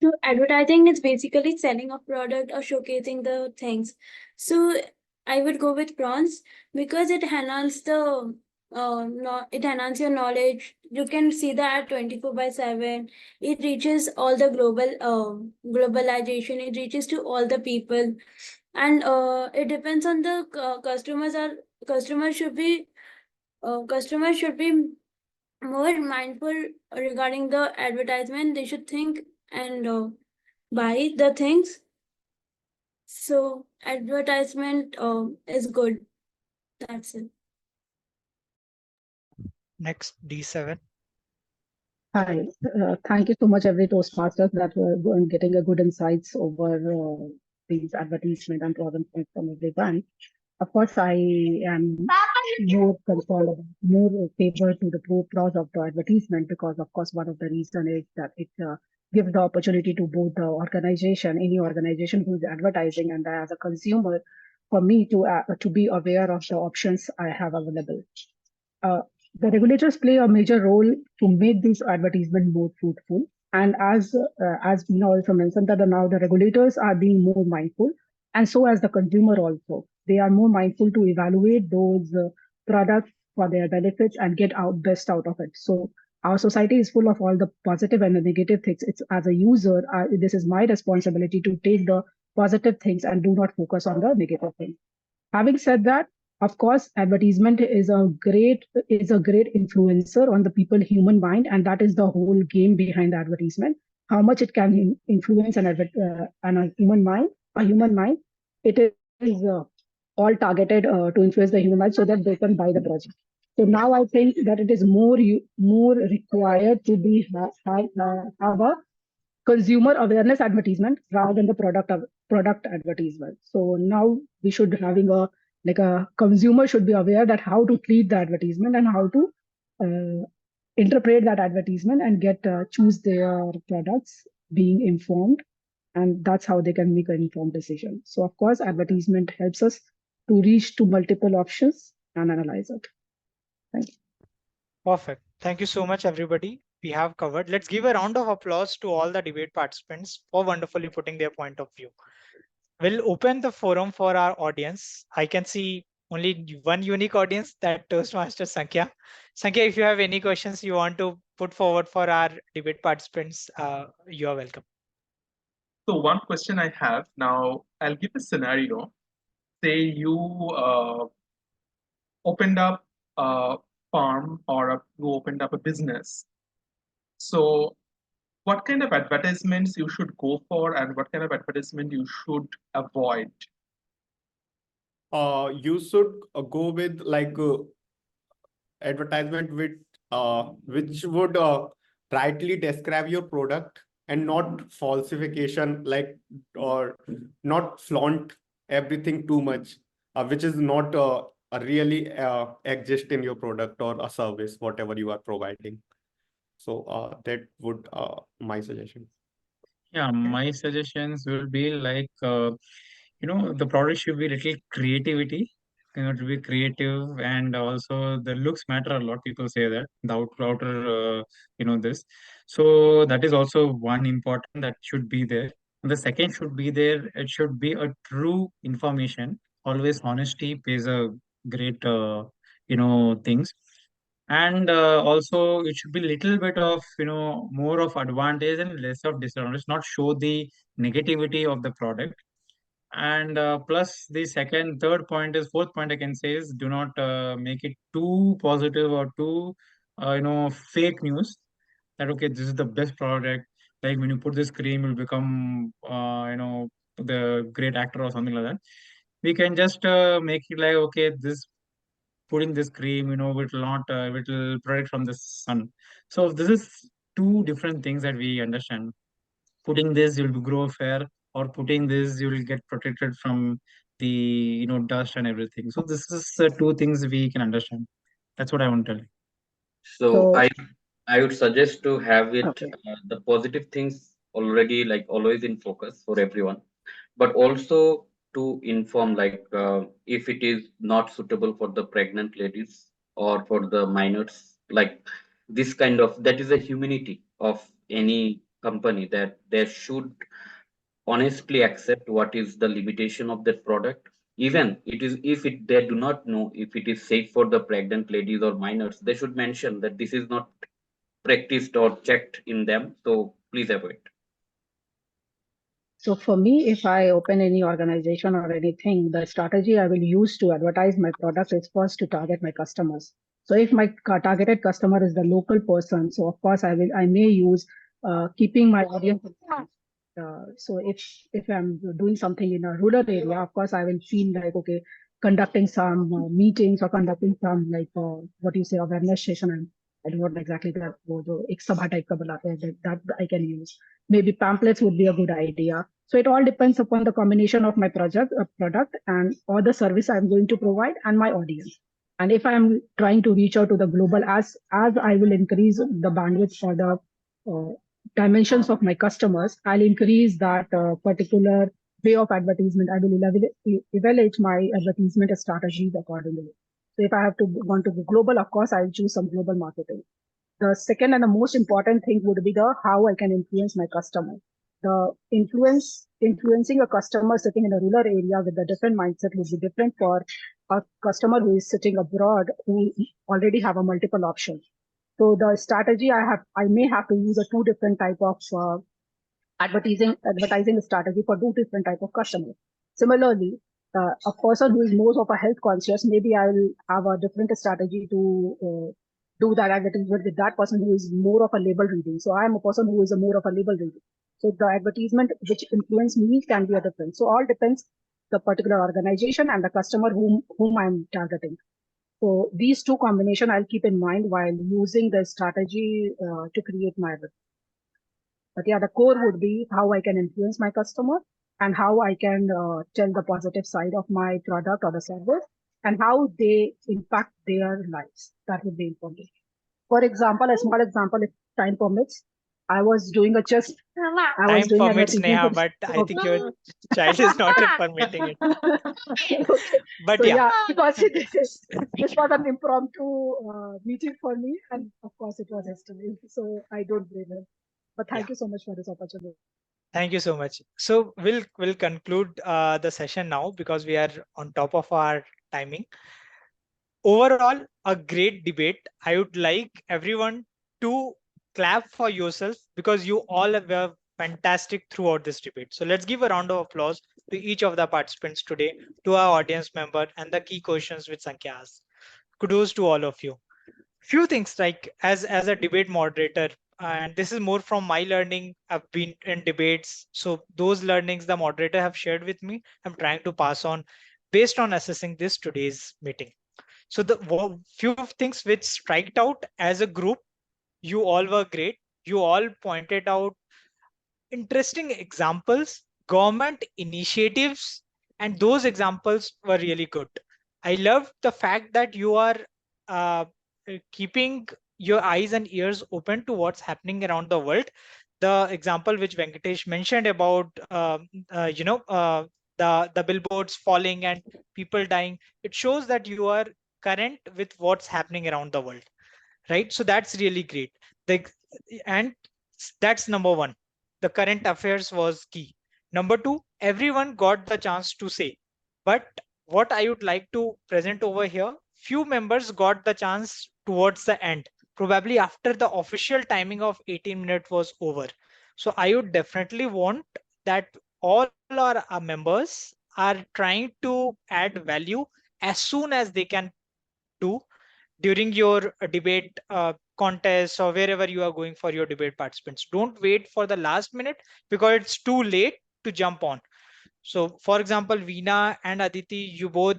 So advertising is basically selling a product or showcasing the things. So I would go with prawns because it enhances the it enhances your knowledge. You can see that 24/7. It reaches all the globalization. It reaches to all the people, and it depends on the customers should be customers should be more mindful regarding the advertisement. They should think and buy the things. So advertisement is good. That's it. Next, D7. Hi, thank you so much, every Toastmasters, that were getting a good insights over these advertisement and pros and cons from everyone. Of course, I am more concerned about more favor to the pros of the advertisement, because, of course, one of the reason is that it gives the opportunity to both the organization, any organization who is advertising, and as a consumer, for me to be aware of the options I have available. Uh, the regulators play a major role to make this advertisement more fruitful. And as Veena also mentioned, that now the regulators are being more mindful, and so as the consumer also, they are more mindful to evaluate those products for their benefits and get out best out of it. So our society is full of all the positive and the negative things. It's as a user, this is my responsibility to take the positive things and do not focus on the negative things. Having said that, of course, advertisement is a great influencer on the people human mind, and that is the whole game behind the advertisement. How much it can influence a human mind, it is all targeted to influence the human mind so that they can buy the project. So now I think that it is more required to have a consumer awareness advertisement rather than the product advertisement. So now we should having a consumer should be aware that how to treat the advertisement and how to interpret that advertisement and get choose their products being informed, and that's how they can make an informed decision. So of course advertisement helps us to reach to multiple options and analyze it. Thank you. Perfect. Thank you so much, everybody. We have covered. Let's give a round of applause to all the debate participants for wonderfully putting their point of view. We'll open the forum for our audience. I can see only one unique audience, that Toastmaster Sankhya. Sankhya, if you have any questions you want to put forward for our debate participants, you are welcome. So one question I have now, I'll give a scenario. Say you opened up a farm or you opened up a business. So what kind of advertisements you should go for and what kind of advertisement you should avoid? You should go with advertisement which would rightly describe your product and not falsification, or not flaunt everything too much, which is not really exist in your product or a service, whatever you are providing. So that would my suggestion. Yeah, my suggestions will be the product should be little creativity, to be creative, and also the looks matter a lot. People say that the outer, this. So that is also one important that should be there. And the second should be there. It should be a true information. Always honesty plays a great, things. And also it should be little bit of more of advantage and less of disadvantage, not show the negativity of the product. And plus the fourth point I can say is, do not make it too positive or too fake news, that okay, this is the best product, like when you put this cream you'll become the great actor or something like that. We can just make it like, okay, this putting this cream, it will protect from the sun. So this is two different things that we understand. Putting this, you'll grow fair, or putting this, you will get protected from the dust and everything. So this is two things we can understand. That's what I want to tell you. So So I would suggest to have it okay. the positive things already like always in focus for everyone, but also to inform if it is not suitable for the pregnant ladies or for the minors, like this kind of, that is a humanity of any company, that they should honestly accept what is the limitation of that product. Even it is, if they do not know if it is safe for the pregnant ladies or minors, they should mention that this is not practiced or checked in them, so please avoid. So for me, if I open any organization or anything, the strategy I will use to advertise my product is first to target my customers. So if my targeted customer is the local person, so of course I may use keeping my audience. So if I'm doing something in a rural area, of course I will feel like, okay, conducting some meetings or conducting some what you say, awareness session. And I don't know exactly that एक सभा type का बुलाते हैं, that I can use. Maybe pamphlets would be a good idea. So it all depends upon the combination of my product and or the service I'm going to provide and my audience. And if I'm trying to reach out to the global, as I will increase the bandwidth for the dimensions of my customers, I'll increase that particular way of advertisement. I will evaluate my advertisement strategies accordingly. So if I have to want to go global, of course, I'll choose some global marketing. The second and the most important thing would be the how I can influence my customer. the influencing a customer sitting in a rural area with a different mindset would be different for a customer who is sitting abroad who already have a multiple option. So the strategy I may have to use a two different type of advertising strategy for two different type of customers. Similarly, a person who is more of a health conscious, maybe I'll have a different strategy to do that advertisement with that person who is more of a label reading. So I'm a person who is a more of a label reading. So the advertisement which influence me can be a different. So all depends the particular organization and the customer whom I'm targeting. So these two combination I'll keep in mind while using the strategy to create my advertisement. But yeah, the core would be how I can influence my customer and how I can tell the positive side of my product or the service and how they impact their lives. That would be important. For example, a small example, if time permits, I was doing a just. I was Time doing permits, advertisement. Neha, but I think your child is not permitting it. Okay. But So yeah, yeah, because this was an impromptu meeting for me, and of course it was yesterday, so I don't blame him. But yeah. thank you so much for this opportunity. Thank you so much. So we'll conclude the session now because we are on top of our timing. Overall, a great debate. I would like everyone to clap for yourself because you all were fantastic throughout this debate. So let's give a round of applause to each of the participants today, to our audience member, and the key questions which Sankhya asked. Kudos to all of you. Few things like as a debate moderator, and this is more from my learning. I've been in debates, so those learnings the moderator have shared with me, I'm trying to pass on based on assessing this today's meeting. So the few things which striked out as a group, you all were great. You all pointed out interesting examples, government initiatives, and those examples were really good. I love the fact that you are uh, keeping your eyes and ears open to what's happening around the world. The example which Venkatesh mentioned about, the billboards falling and people dying, it shows that you are current with what's happening around the world, right? So that's really great. The, and that's number one. The current affairs was key. Number two, everyone got the chance to say. But what I would like to present over here, few members got the chance towards the end, probably after the official timing of 18 minutes was over. So I would definitely want that all our members are trying to add value as soon as they can do during your debate contest or wherever you are going for your debate participants. Don't wait for the last minute because it's too late to jump on. So for example, Veena and Aditi, you both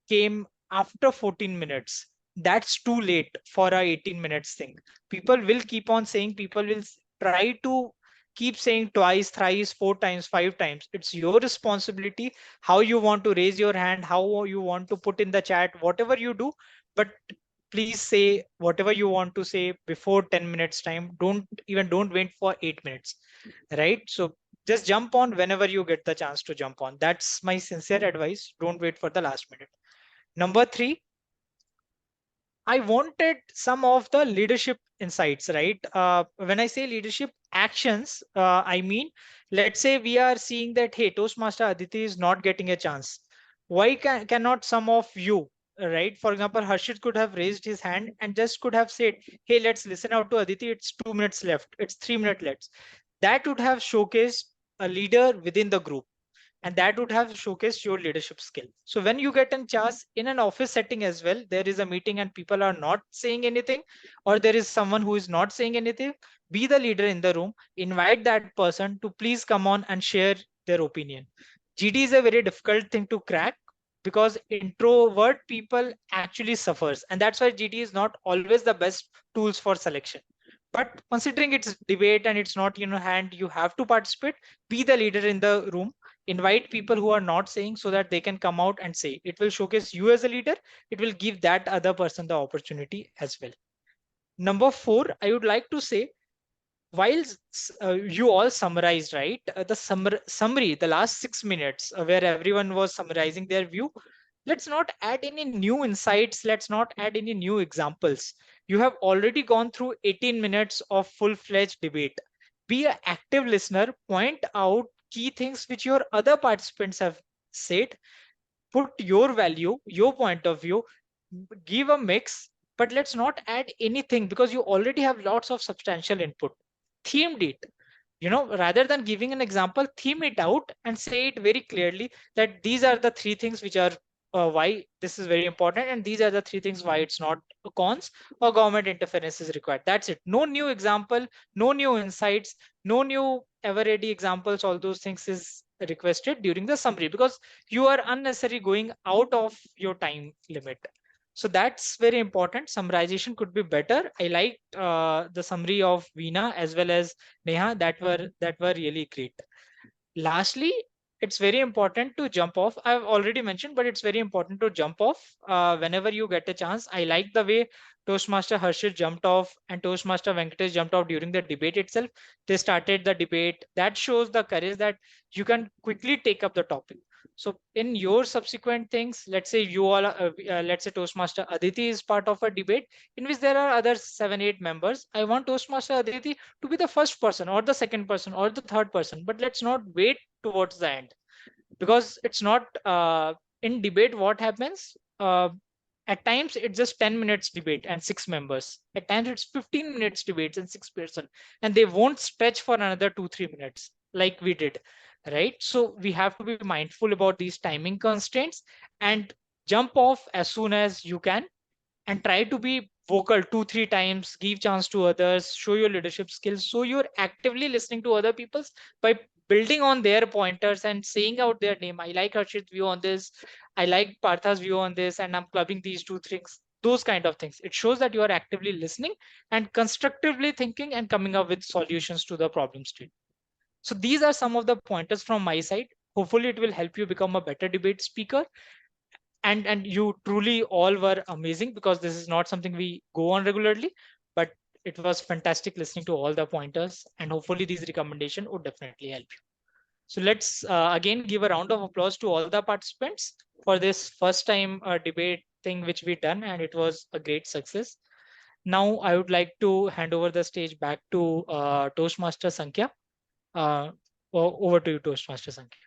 came after 14 minutes. That's too late for a 18 minutes thing. People will keep on saying, people will try to keep saying twice, thrice, four times, five times. It's your responsibility how you want to raise your hand, how you want to put in the chat, whatever you do. But please say whatever you want to say before 10 minutes time. Don't wait for 8 minutes, right? So just jump on whenever you get the chance to jump on. That's my sincere advice. Don't wait for the last minute. Number three, I wanted some of the leadership insights, right? When I say leadership actions, I mean, let's say we are seeing that, hey, Toastmaster Aditi is not getting a chance. Why cannot some of you, right? For example, Harshit could have raised his hand and just could have said, hey, let's listen out to Aditi. It's 2 minutes left. It's 3 minutes left. That would have showcased a leader within the group, and that would have showcased your leadership skill. So when you get a chance in an office setting as well, there is a meeting and people are not saying anything, or there is someone who is not saying anything, be the leader in the room, invite that person to please come on and share their opinion. GD is a very difficult thing to crack because introvert people actually suffers, and that's why GD is not always the best tools for selection. But considering it's debate and it's not hand, you have to participate. Be the leader in the room, invite people who are not saying so that they can come out and say. It will showcase you as a leader. It will give that other person the opportunity as well. Number four, I would like to say, while you all summarized, right, the summary, the last 6 minutes where everyone was summarizing their view, let's not add any new insights. Let's not add any new examples. You have already gone through 18 minutes of full-fledged debate. be an active listener, point out key things which your other participants have said, put your value, your point of view, give a mix, but let's not add anything because you already have lots of substantial input. Themed it, rather than giving an example, theme it out and say it very clearly that these are the three things which are why this is very important, and these are the three things why it's not cons or government interference is required. That's it. No new example, no new insights, no new ever ready examples. All those things is requested during the summary because you are unnecessarily going out of your time limit. So that's very important. Summarization could be better. I liked the summary of Veena as well as Neha. That were really great. Lastly, it's very important to jump off. I've already mentioned, but it's very important to jump off whenever you get a chance. I like the way Toastmaster Harshit jumped off and Toastmaster Venkatesh jumped off during the debate itself. They started the debate. That shows the courage that you can quickly take up the topic. So in your subsequent things, let's say you all, let's say Toastmaster Aditi is part of a debate in which there are other 7, 8 members. I want Toastmaster Aditi to be the first person or the second person or the third person, but let's not wait towards the end because it's not in debate. What happens at times it's just 10 minutes debate and 6 members, at times it's 15 minutes debates and 6 person, and they won't stretch for another 2, 3 minutes like we did, right? So we have to be mindful about these timing constraints and jump off as soon as you can and try to be vocal 2, 3 times, give chance to others, show your leadership skills, so you're actively listening to other people's by building on their pointers and saying out their name. I like Harshit's view on this, I like Partha's view on this, and I'm clubbing these 2 things. Those kind of things, it shows that you are actively listening and constructively thinking and coming up with solutions to the problem state. So these are some of the pointers from my side. Hopefully it will help you become a better debate speaker. And you truly all were amazing because this is not something we go on regularly, but it was fantastic listening to all the pointers, and hopefully these recommendations would definitely help you. So let's again give a round of applause to all the participants for this first time debate thing which we done, and it was a great success. Now I would like to hand over the stage back to Toastmaster Sankhya. Over to you, Toastmaster Sankhya.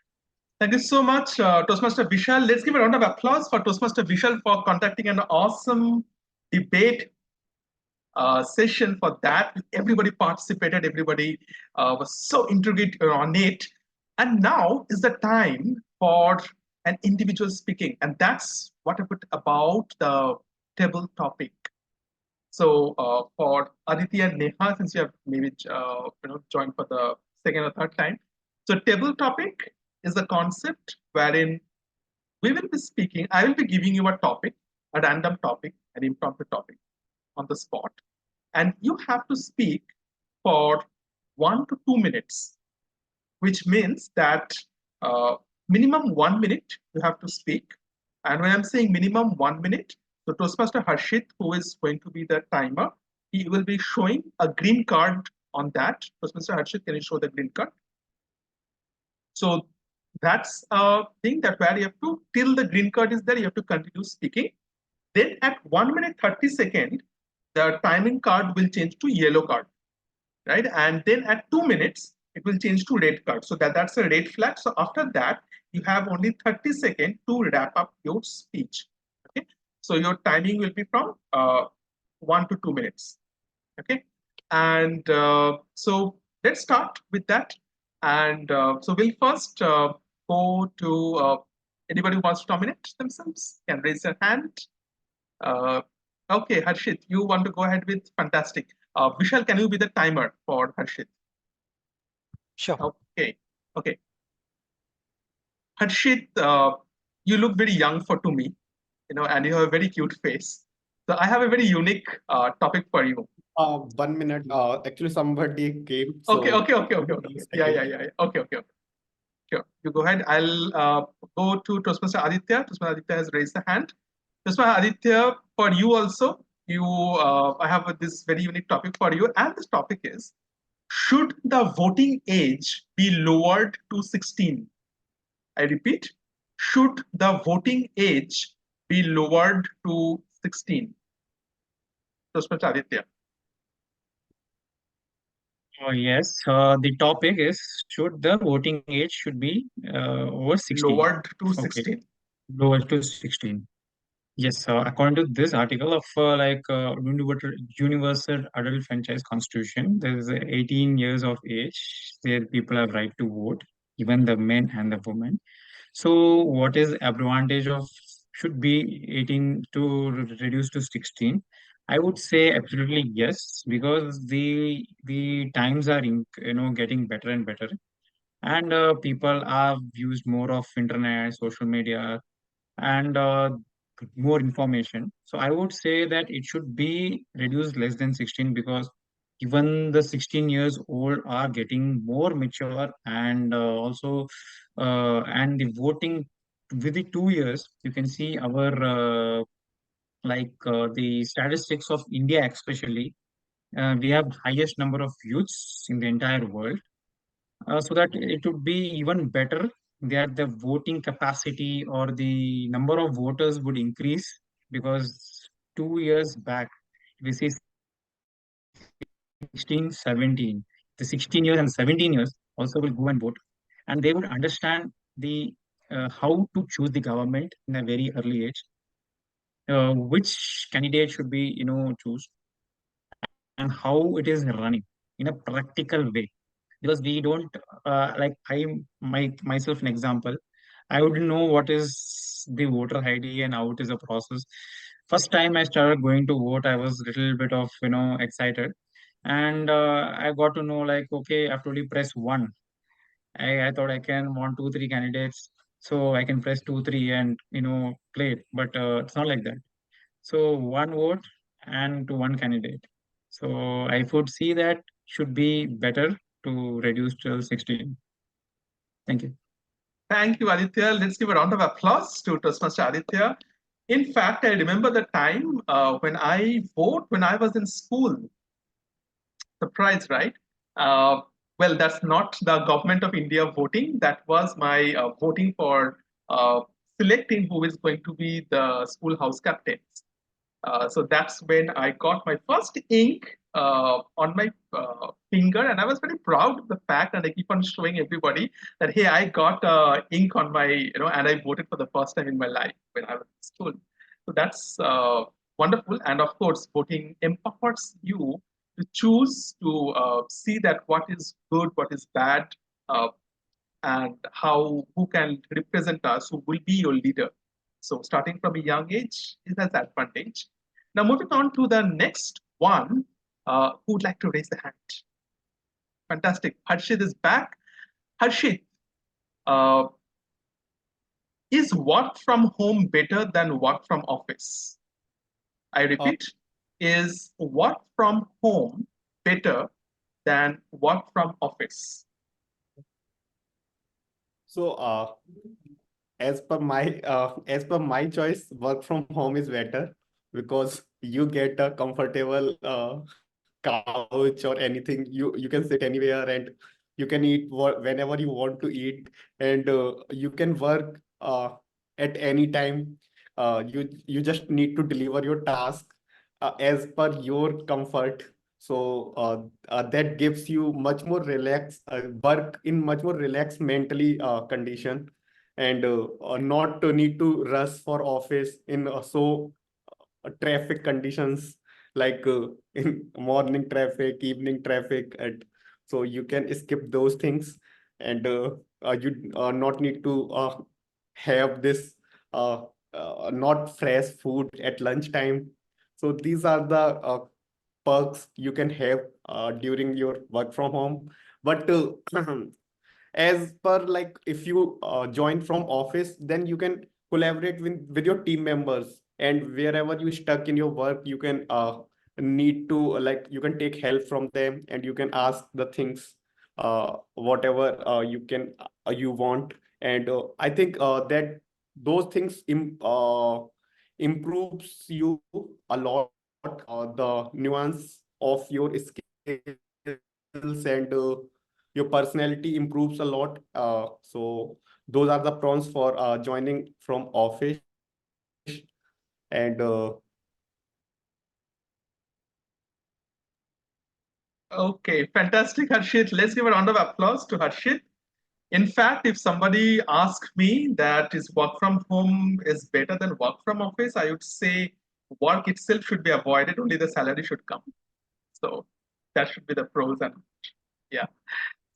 Thank you so much, Toastmaster Vishal. Let's give a round of applause for Toastmaster Vishal for conducting an awesome debate session for that. Everybody participated, everybody was so intrigued on it. And now is the time for an individual speaking. And that's what I put about the table topic. So for Aditi and Neha, since you have maybe joined for the second or third time. So table topic is a concept wherein we will be speaking. I will be giving you a topic, a random topic, an impromptu topic on the spot. And you have to speak for 1 to 2 minutes, which means that minimum 1 minute you have to speak. And when I'm saying minimum 1 minute, so Toastmaster Harshit, who is going to be the timer, he will be showing a green card on that. Toastmaster Harshit, can you show the green card? So that's a thing that where you have to, till the green card is there, you have to continue speaking. Then at 1 minute 30 seconds, the timing card will change to yellow card, right? And then at 2 minutes, it will change to red card. So that's a red flag. So after that, you have only 30 seconds to wrap up your speech. Okay. So your timing will be from 1 to 2 minutes. Okay. And so let's start with that. And so we'll first go to anybody who wants to nominate themselves can raise their hand. Okay, Harshit, you want to go ahead with fantastic. Vishal, can you be the timer for Harshit? Sure. Okay. Harshit, you look very young to me, and you have a very cute face. So I have a very unique topic for you. 1 minute. Actually, somebody came. So Okay. Yeah. Okay. Sure. You go ahead. I'll go to Toastmaster Aditya. Toastmaster Aditya has raised the hand. Toastmaster Aditya, for you also, I have this very unique topic for you. And this topic is, should the voting age be lowered to 16? I repeat, should the voting age be lowered to 16? Toastmaster Aditya. Yes, the topic is should the voting age should be over 16? Lowered to Okay, 16. lower to 16. Yes, according to this article of Universal Adult Franchise Constitution, there is 18 years of age. There people have right to vote, even the men and the women. So, what is advantage of should be 18 to reduce to 16? I would say absolutely yes, because the times are getting better and better, and people have used more of internet, social media, and more information. So I would say that it should be reduced less than 16 because even the 16 years old are getting more mature and also and the voting with the 2 years you can see our the statistics of India especially we have highest number of youths in the entire world so that it would be even better that the voting capacity or the number of voters would increase because 2 years back, we see 16, 17, the 16 years and 17 years also will go and vote and they would understand the how to choose the government in a very early age, which candidate should be choose and how it is running in a practical way because we don't like I myself an example. I wouldn't know what is the voter ID and how it is a process. First time I started going to vote, I was little bit of excited, and I got to know like okay, I have to only press one. I thought I can want two three candidates, so I can press two three and play it, but it's not like that. So one vote and to one candidate. So I would see that should be better to reduce till 16. Thank you. Thank you, Aditya. Let's give a round of applause to Toastmaster Aditya. In fact, I remember the time when I vote when I was in school. Surprise, right? Uh, well, that's not the government of India voting. That was my voting for selecting who is going to be the school house captains. So that's when I got my first ink on my finger, and I was very proud of the fact. And I keep on showing everybody that hey, I got ink on my, and I voted for the first time in my life when I was in school. So that's wonderful, and of course, voting empowers you to choose to see that what is good, what is bad, uh, and how who can represent us, who will be your leader. So starting from a young age, it has advantage. Now moving on to the next one, who would like to raise the hand? Fantastic. Harshit is back. Harshit, uh, is work from home better than work from office? I Uh, repeat, is work from home better than work from office? So, as per my choice, work from home is better because you get a comfortable couch or anything. You can sit anywhere and you can eat whenever you want to eat, and you can work at any time. You just need to deliver your task as per your comfort. So that gives you much more relaxed work in much more relaxed mentally condition, and not to need to rush for office in traffic conditions like in morning traffic, evening traffic, and so you can skip those things, and you not need to have this uh, not fresh food at lunchtime. So these are the perks you can have during your work from home. But as per like if you join from office, then you can collaborate with your team members, and wherever you stuck in your work you can need to like you can take help from them and you can ask the things whatever you want, and I think that those things improves you a lot, the nuance of your skills, and your personality improves a lot. So those are the pros for joining from office, and Okay, fantastic, Harshit. Let's give a round of applause to Harshit. In fact, if somebody asks me that is work from home is better than work from office, I would say work itself should be avoided, only the salary should come. So that should be the pros and yeah.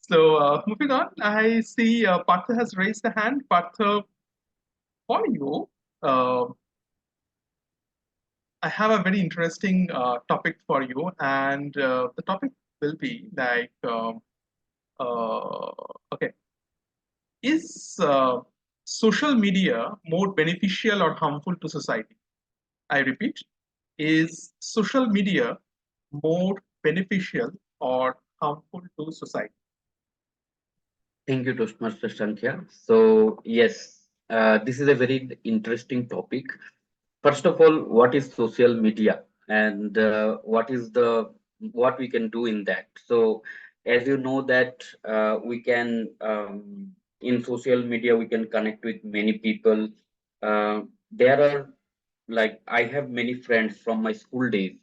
So moving on, I see Partha has raised the hand. Partha, for you, uh, I have a very interesting topic for you, and the topic will be like, uh, okay, is social media more beneficial or harmful to society? I repeat, is social media more beneficial or harmful to society? Thank you, Toastmaster Sankhya. So, yes, this is a very interesting topic. First of all, what is social media and what we can do in that? So, as you know that we can in social media we can connect with many people. There are like I have many friends from my school days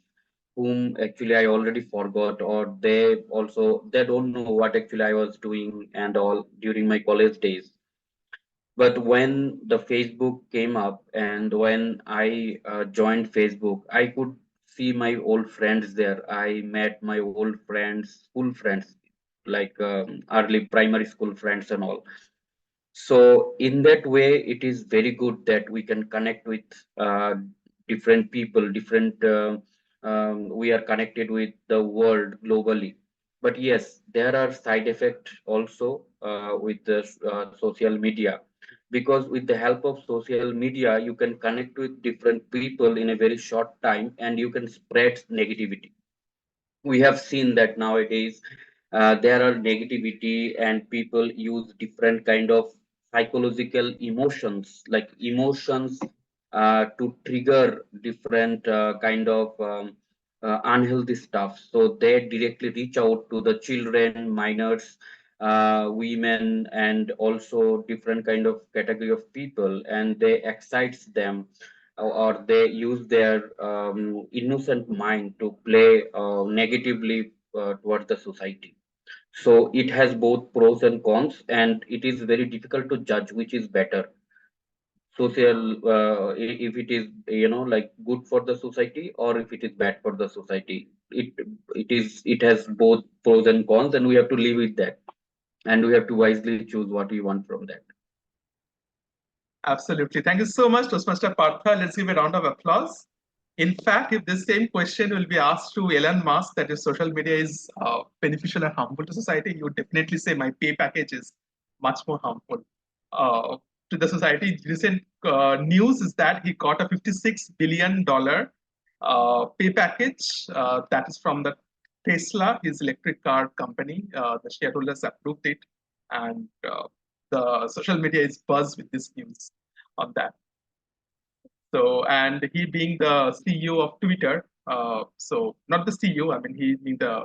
whom actually I already forgot, or they don't know what actually I was doing and all during my college days. But when the Facebook came up and when I joined Facebook, I could see my old friends there. I met my old friends, school friends, like early primary school friends and all. So in that way, it is very good that we can connect with different people, different. We are connected with the world globally. But yes, there are side effects also with the social media, because with the help of social media, you can connect with different people in a very short time, and you can spread negativity. We have seen that nowadays there are negativity and people use different kind of psychological emotions, like emotions to trigger different kind of unhealthy stuff. So they directly reach out to the children, minors, women, and also different kind of category of people, and they excites them, or they use their innocent mind to play negatively towards the society. So it has both pros and cons, and it is very difficult to judge which is better. Social, if it is like good for the society or if it is bad for the society. It has both pros and cons, and we have to live with that, and we have to wisely choose what we want from that. Absolutely. Thank you so much, Toastmaster Partha. Let's give a round of applause. In fact, if this same question will be asked to Elon Musk, that if social media is beneficial or harmful to society, he would definitely say my pay package is much more harmful uh, to the society. Recent news is that he got a $56 billion pay package that is from the Tesla, his electric car company. The shareholders approved it, and the social media is buzz with this news on that. So, and he being the CEO of Twitter, so not the CEO, I mean, he being the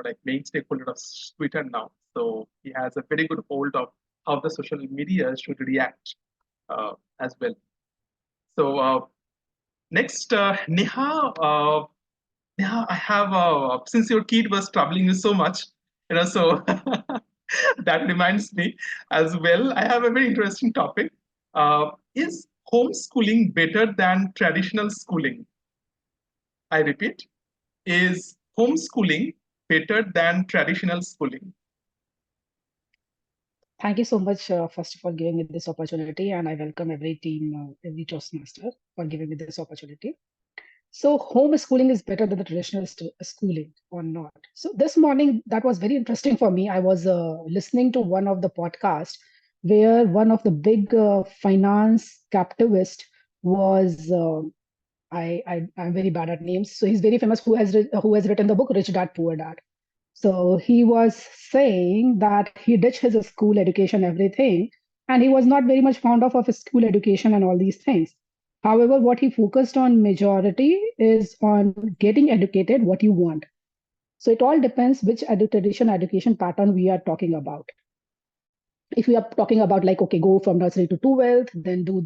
like main stakeholder of Twitter now. So he has a very good hold of how the social media should react as well. So next, Neha, Neha, I have since your kid was troubling you so much, so that reminds me as well. I have a very interesting topic. Is homeschooling better than traditional schooling? I repeat, is homeschooling better than traditional schooling? Thank you so much, first of all, giving me this opportunity, and I welcome every team, every Toastmaster for giving me this opportunity. So, homeschooling is better than the traditional schooling or not? So, this morning, that was very interesting for me. I was listening to one of the podcasts where one of the big finance capitalist was. I'm very bad at names. So he's very famous. Who has written the book Rich Dad Poor Dad? So he was saying that he ditched his school education, everything, and he was not very much fond of his school education and all these things. However, what he focused on majority is on getting educated what you want. So it all depends which tradition education pattern we are talking about. If we are talking about like, okay, go from nursery to 12th, then do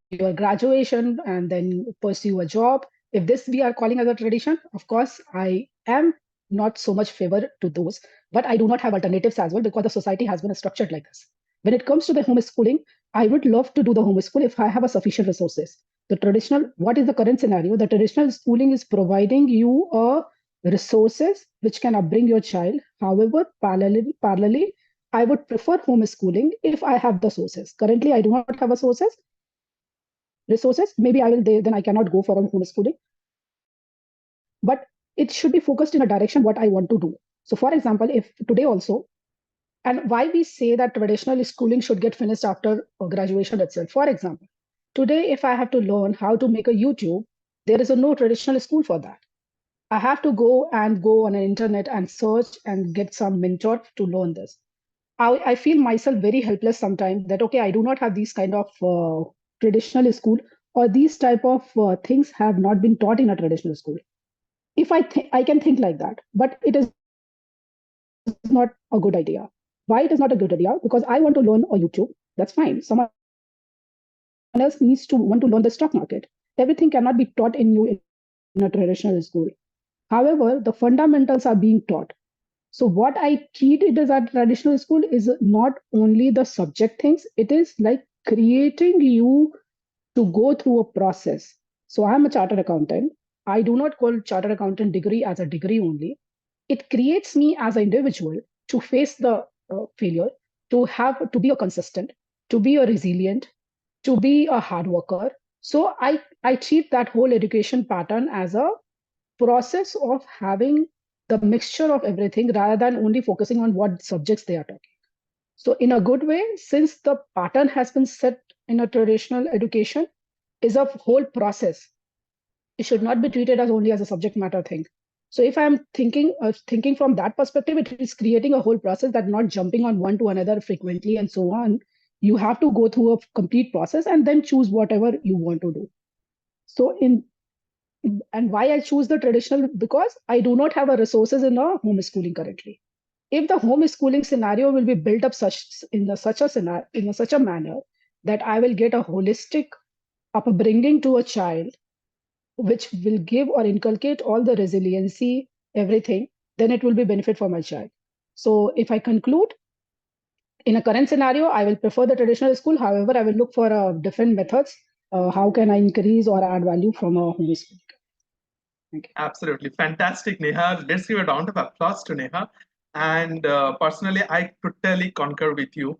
your graduation and then pursue a job, If this we are calling as a tradition, of course, I am not so much favor to those, but I do not have alternatives as well because the society has been structured like this. When it comes to the homeschooling, I would love to do the homeschool if I have a sufficient resources. The traditional, what is the current scenario? The traditional schooling is providing you a resources which can upbring your child. However, parallelly, I would prefer homeschooling if I have the sources. Currently, I do not have a resources. Maybe I will then I cannot go for a homeschooling. But it should be focused in a direction what I want to do. So, for example, if today also, and why we say that traditional schooling should get finished after graduation itself. For example, today, if I have to learn how to make a YouTube, there is no traditional school for that. I have to go on an internet and search and get some mentor to learn this. I feel myself very helpless sometimes that, okay, I do not have these kind of traditional school or these type of things have not been taught in a traditional school. If I can think like that, but it is not a good idea. Why it is not a good idea? Because I want to learn on YouTube. That's fine. Someone else needs to want to learn the stock market. Everything cannot be taught in a traditional school. However, the fundamentals are being taught. So what I treat it as a traditional school is not only the subject things, it is like creating you to go through a process. So I'm a chartered accountant. I do not call chartered accountant degree as a degree only. It creates me as an individual to face the failure, to be a consistent, to be a resilient, to be a hard worker. So I treat that whole education pattern as a process of having the mixture of everything rather than only focusing on what subjects they are talking. So in a good way, since the pattern has been set in a traditional education, is a whole process. It should not be treated as only as a subject matter thing. So if I'm thinking from that perspective, it is creating a whole process that not jumping on one to another frequently and so on. You have to go through a complete process and then choose whatever you want to do. So and why I choose the traditional, because I do not have a resources in a homeschooling currently. If the homeschooling scenario will be built up such a manner that I will get a holistic upbringing to a child, which will give or inculcate all the resiliency, everything, then it will be benefit for my child. So if I conclude, in a current scenario, I will prefer the traditional school. However, I will look for different methods. How can I increase or add value from a homeschooling? Absolutely fantastic, Neha. Let's give a round of applause to Neha. And personally, I totally concur with you.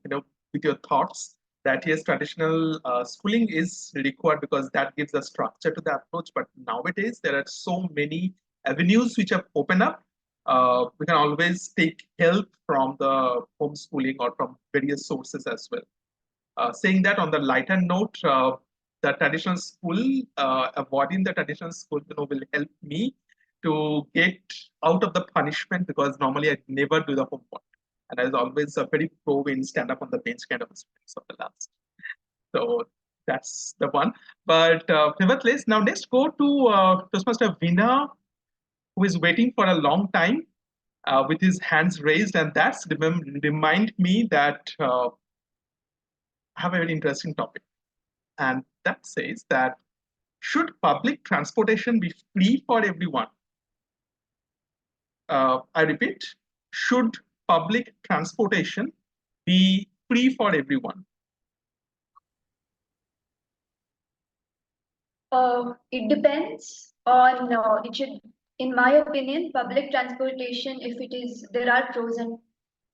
With your thoughts that yes, traditional schooling is required because that gives a structure to the approach. But nowadays, there are so many avenues which have opened up. We can always take help from the homeschooling or from various sources as well. Saying that on the lighter note, the traditional school, avoiding the traditional school, will help me to get out of the punishment because normally I never do the homework. And I was always a very pro in stand up on the bench kind of experience of the last. So that's the one. But nevertheless, now let's go to Toastmaster Veena, who is waiting for a long time with his hands raised. And that's remind me that I have a very interesting topic. And that says that should public transportation be free for everyone? I repeat, should public transportation be free for everyone? It depends on, it should, in my opinion, public transportation, if it is, there are pros and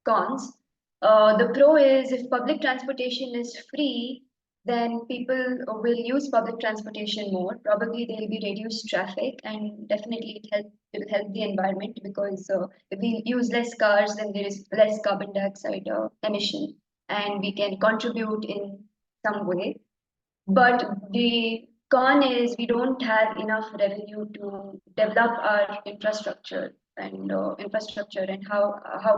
cons. The pro is if public transportation is free, then people will use public transportation more. Probably there will be reduced traffic, and definitely it will help the environment because if we use less cars, then there is less carbon dioxide emission, and we can contribute in some way. But the con is we don't have enough revenue to develop our infrastructure and how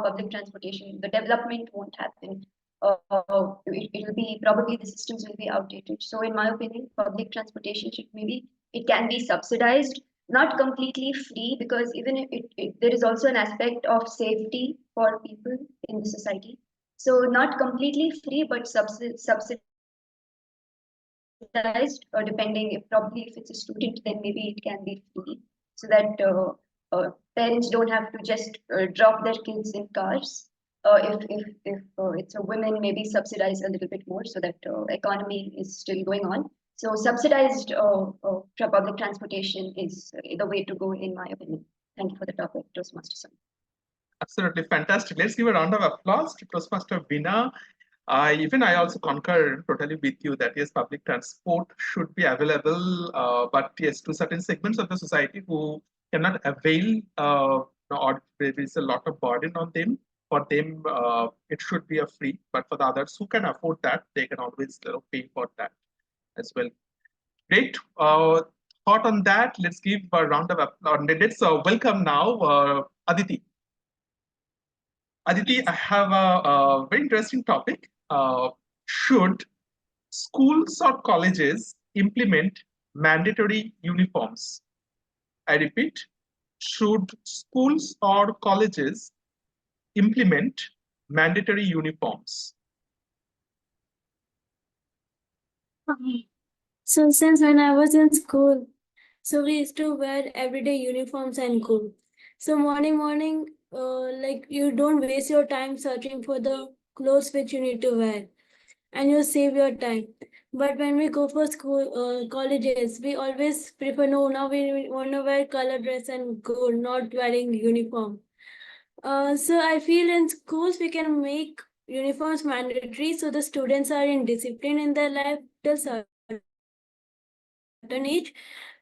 public transportation, the development won't happen. It will be probably the systems will be outdated. So in my opinion, public transportation should maybe it can be subsidized, not completely free, because even if there is also an aspect of safety for people in the society. So not completely free, but subsidized subsidized, depending if probably if it's a student, then maybe it can be free, so that parents don't have to just drop their kids in cars. If it's a women, maybe subsidize a little bit more so that economy is still going on. So subsidized public transportation is the way to go, in my opinion. Thank you for the topic, Toastmaster Sun. Absolutely fantastic. Let's give a round of applause to Toastmaster Bina. I also concur totally with you that yes, public transport should be available, but yes, to certain segments of the society who cannot avail, or there is a lot of burden on them. For them, it should be a free, but for the others who can afford that, they can always pay for that as well. Great. Thought on that. Let's give a round of applause. Let's welcome now Aditi. Aditi, I have a very interesting topic. Should schools or colleges implement mandatory uniforms? I repeat, should schools or colleges implement mandatory uniforms? So since when I was in school, so we used to wear everyday uniforms and go. So morning, like you don't waste your time searching for the clothes which you need to wear, and you save your time. But when we go for school, colleges, we always prefer no. Now we want to wear color dress and go, not wearing uniform. So I feel in schools we can make uniforms mandatory, so the students are in discipline in their life till certain age.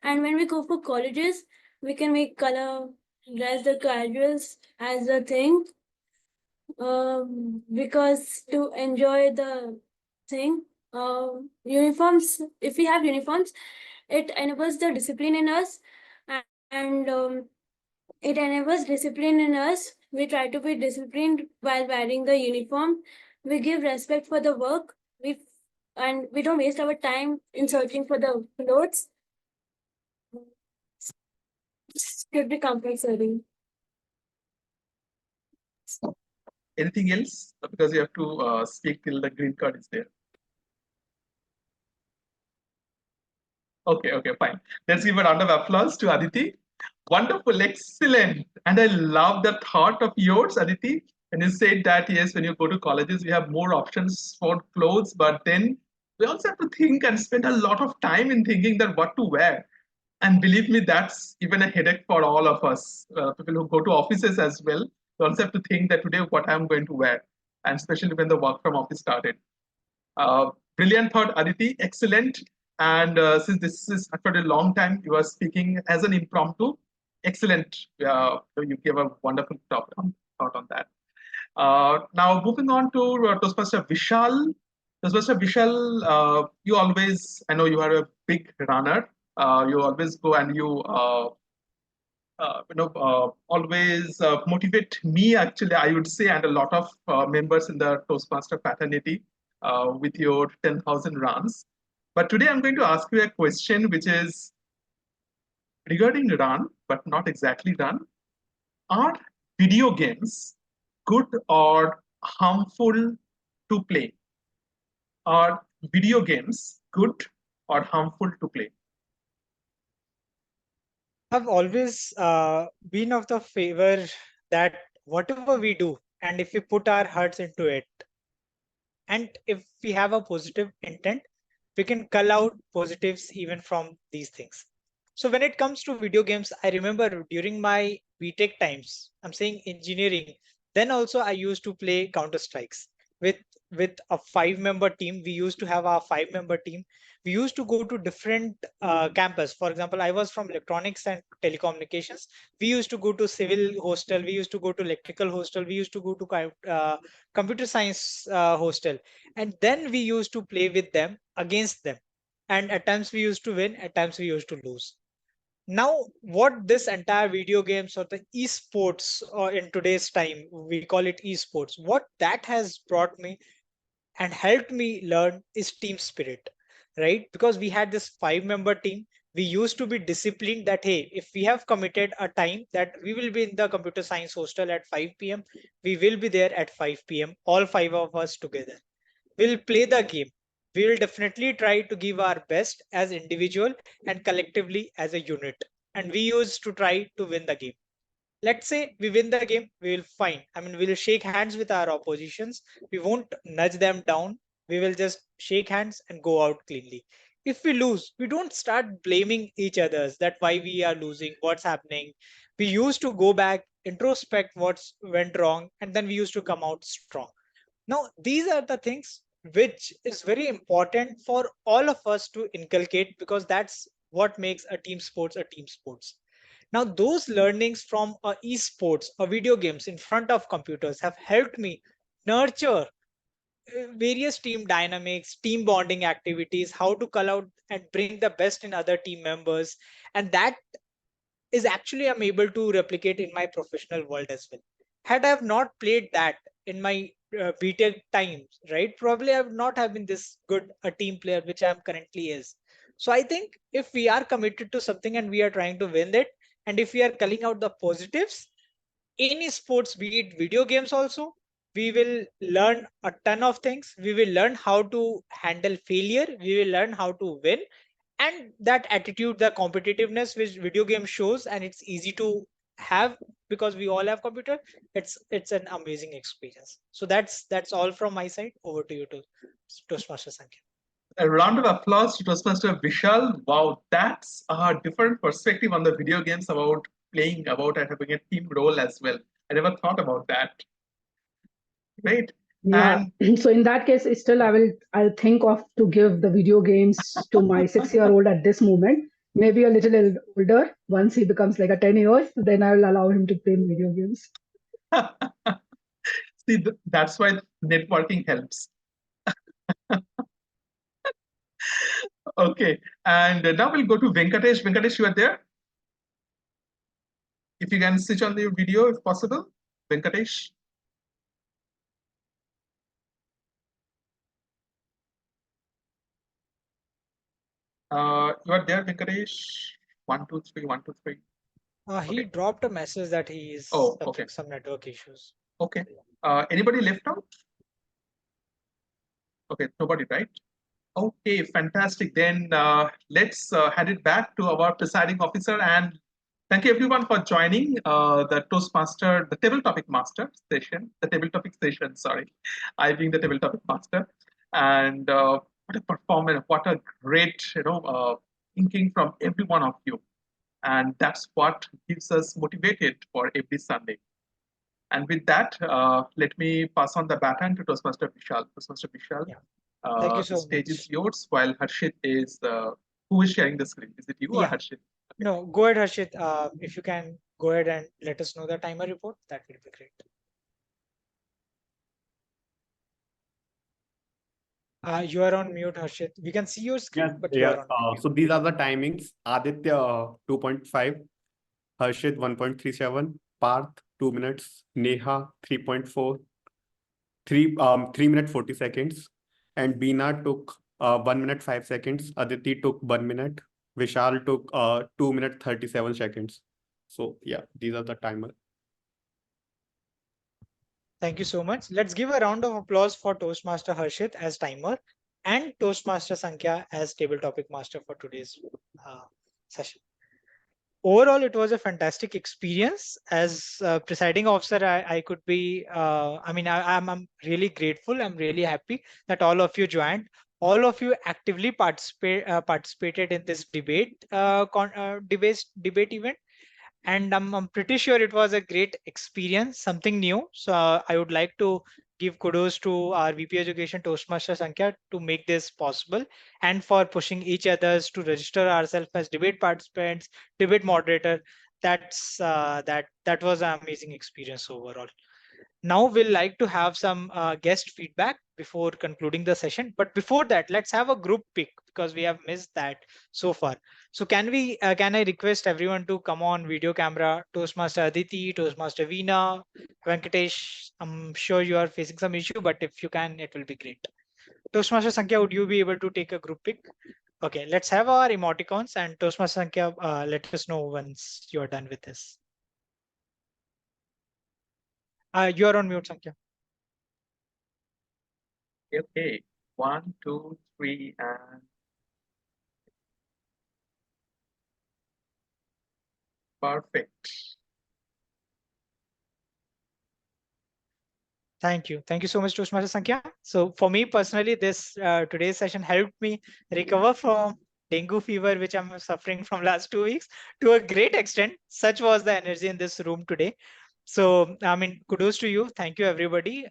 And when we go for colleges, we can make color dress the casuals as a thing, because to enjoy the thing. Uniforms, if we have uniforms, it enables the discipline in us, and it enables discipline in us. We try to be disciplined while wearing the uniform. We give respect for the work. And we don't waste our time in searching for the clothes. Should be compulsory. Anything else? Because you have to speak till the green card is there. Okay, fine. Let's give a round of applause to Aditi. Wonderful, excellent. And I love the thought of yours, Aditi. And you said that, yes, when you go to colleges, we have more options for clothes, but then we also have to think and spend a lot of time in thinking that what to wear. And believe me, that's even a headache for all of us, people who go to offices as well. You also have to think that today what I'm going to wear, and especially when the work from office started. Brilliant thought, Aditi. Excellent. And since this is after a long time, you are speaking as an impromptu. Excellent. You gave a wonderful thought on that. Now, moving on to Toastmaster Vishal. Toastmaster Vishal, you always, I know you are a big runner. You always go and you always motivate me, actually, I would say, and a lot of members in the Toastmaster fraternity with your 10,000 runs. But today I'm going to ask you a question which is regarding run, but not exactly run. Are video games good or harmful to play? Are video games good or harmful to play? I've always been of the favor that whatever we do, and if we put our hearts into it, and if we have a positive intent, we can cull out positives even from these things. So when it comes to video games, I remember during my BTech times, I'm saying engineering, then also I used to play Counter Strikes with a 5-member team. We used to have our 5-member team. We used to go to different campus. For example, I was from electronics and telecommunications. We used to go to civil hostel. We used to go to electrical hostel. We used to go to computer science hostel, and then we used to play with them, against them, and at times we used to win, at times we used to lose. Now what this entire video games or the esports, or in today's time we call it esports, what that has brought me and helped me learn is team spirit, right? Because we had this 5-member team. We used to be disciplined that hey, if we have committed a time that we will be in the computer science hostel at 5 p.m, we will be there at 5 p.m, all 5 of us together. We'll play the game. we will definitely try to give our best as individual and collectively as a unit. And we used to try to win the game. Let's say we win the game, we will fine. I mean, we'll shake hands with our oppositions. We won't nudge them down. We will just shake hands and go out cleanly. If we lose, we don't start blaming each others that why we are losing, what's happening. We used to go back, introspect what's went wrong, and then we used to come out strong. Now, these are the things which is very important for all of us to inculcate, because that's what makes a team sports a team sports. Now, those learnings from esports or video games in front of computers have helped me nurture various team dynamics, team bonding activities, how to call out and bring the best in other team members. And that is actually I'm able to replicate in my professional world as well. Had I have not played that in my BTEC times, right? Probably I would not have been this good a team player, which I am currently is. So I think if we are committed to something and we are trying to win it, and if we are culling out the positives, any sports, be it video games also, we will learn a ton of things. We will learn how to handle failure. We will learn how to win, and that attitude, the competitiveness which video game shows, and it's easy to have because we all have computer. It's an amazing experience. So that's all from my side. Over to you, to Toastmaster Sankhya. A round of applause to Toastmaster Vishal. Wow, that's a different perspective on the video games about playing, about having a team role as well. I never thought about that. Great. Yeah. And So in that case, still I'll think of to give the video games to my 6-year-old at this moment. Maybe a little older. Once he becomes like a 10 years, then I will allow him to play video games. see, that's why networking helps. Okay. And now we'll go to Venkatesh. Venkatesh, you are there? If you can switch on the video, if possible. Venkatesh. You are there, Venkatesh? 1 2 3, 1 2 3. He Okay. dropped a message that he is Oh, suffering okay. some network issues. Okay. Anybody left out? Okay, nobody, right? Okay, fantastic. Then let's hand it back to our presiding officer, and thank you everyone for joining the Toastmaster, the table topic master session, the table topic session. Sorry, I being the table topic master, and what a performance! What a great thinking from every one of you, and that's what gives us motivated for every Sunday. And with that, let me pass on the baton to Toastmaster Vishal. Toastmaster Vishal, Yeah. Thank you the so stage is much. yours while Harshit is, who is sharing the screen? Is it you or Yeah. Harshit? No, go ahead, Harshit. If you can go ahead and let us know the timer report, that would be great. You are on mute, Harshit. We can see your screen, Yes, but you yes. are on mute. So these are the timings. Aditya 2.5, Harshit 1.37, Parth 2 minutes, Neha 3.4, 3 minute 40 seconds, and Beena took 1 minute 5 seconds. Aditi took 1 minute. Vishal took 2 minute 37 seconds. So yeah, these are the timer. Thank you so much. Let's give a round of applause for Toastmaster Harshit as timer and Toastmaster Sankhya as table topic master for today's session. Overall, it was a fantastic experience. As presiding officer, I could be, I mean, I'm really grateful. I'm really happy that all of you joined. All of you actively participated in this debate event, and I'm pretty sure it was a great experience, something new. So I would like to give kudos to our VP Education Toastmaster Sankhya to make this possible, and for pushing each others to register ourselves as debate participants, debate moderator. That was an amazing experience overall. Now we'll like to have some guest feedback before concluding the session. But before that, let's have a group pick because we have missed that so far. So can I request everyone to come on video camera? Toastmaster Aditi, Toastmaster Veena, Venkatesh. I'm sure you are facing some issue, but if you can, it will be great. Toastmaster Sankhya, would you be able to take a group pick? Okay, let's have our emoticons, and Toastmaster Sankhya, let us know once you're done with this. You are on mute, Sankhya. Okay. 1, 2, 3, and perfect. Thank you. Thank you so much, Toastmaster Sankhya. So for me personally, this today's session helped me recover from dengue fever, which I'm suffering from last 2 weeks to a great extent. Such was the energy in this room today. So, I mean, kudos to you. Thank you, everybody.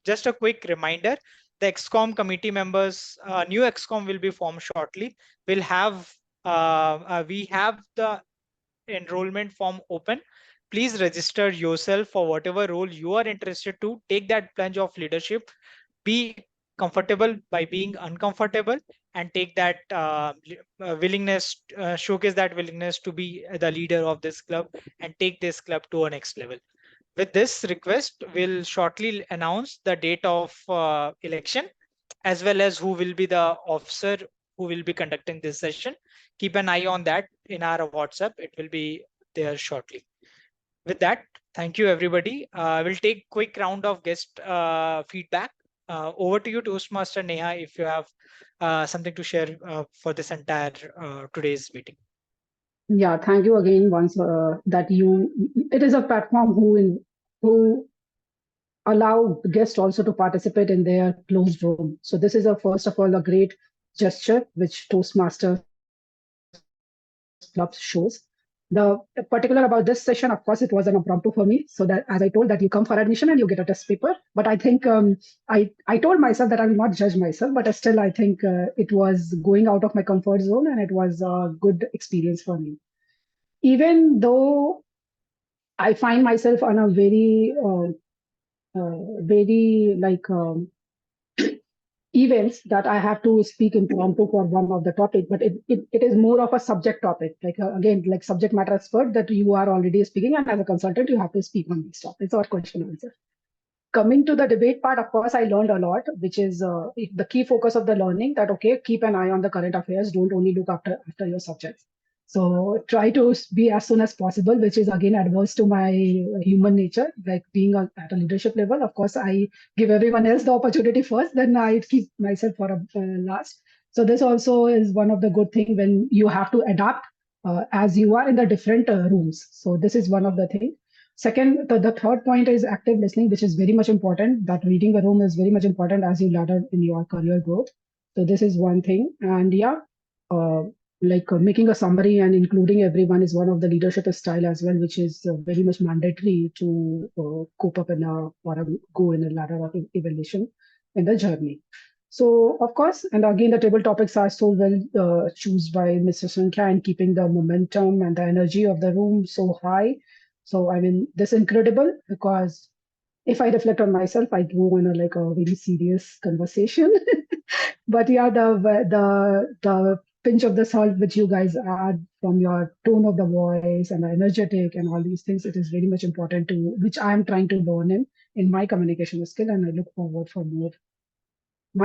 Just a quick reminder, the XCOM committee members, new XCOM will be formed shortly. We have the enrollment form open. Please register yourself for whatever role you are interested to. Take that plunge of leadership. Be comfortable by being uncomfortable, and take that willingness, showcase that willingness to be the leader of this club and take this club to a next level. With this request, we'll shortly announce the date of election, as well as who will be the officer who will be conducting this session. Keep an eye on that in our WhatsApp. It will be there shortly. With that, thank you, everybody. We'll take quick round of guest feedback. Over to you, Toastmaster Neha, if you have something to share for this entire today's meeting. Yeah, thank you again once that it is a platform who allow guests also to participate in their closed room. So this is first of all a great gesture which Toastmasters Club shows. The particular about this session, of course, it was an impromptu for me. So that, as I told, that you come for admission and you get a test paper. But I think I told myself that I will not judge myself, but still I think it was going out of my comfort zone and it was a good experience for me. Even though I find myself on a very like events that I have to speak impromptu for one of the topic, but it is more of a subject topic. Like again, like subject matter expert that you are already speaking, and as a consultant, you have to speak on these topics or question answer. Coming to the debate part, of course, I learned a lot, which is the key focus of the learning that, okay, keep an eye on the current affairs. Don't only look after your subjects. So try to be as soon as possible, which is again adverse to my human nature, like being at a leadership level. Of course, I give everyone else the opportunity first, then I keep myself for a last. So this also is one of the good thing when you have to adapt as you are in the different rooms. So this is one of the things. Second, the third point is active listening, which is very much important. That reading the room is very much important as you ladder in your career growth. So this is one thing. And yeah, uh, making a summary and including everyone is one of the leadership style as well, which is very much mandatory to cope up in go in a ladder of evaluation in the journey. So of course, and again, the table topics are so well chosen by Mr. Sankhya and keeping the momentum and the energy of the room so high. So I mean, this is incredible because if I reflect on myself, I go on a very serious conversation. But yeah, the pinch of the salt which you guys add from your tone of the voice and the energetic and all these things, it is very much important to which I am trying to learn in my communication skill, and I look forward for more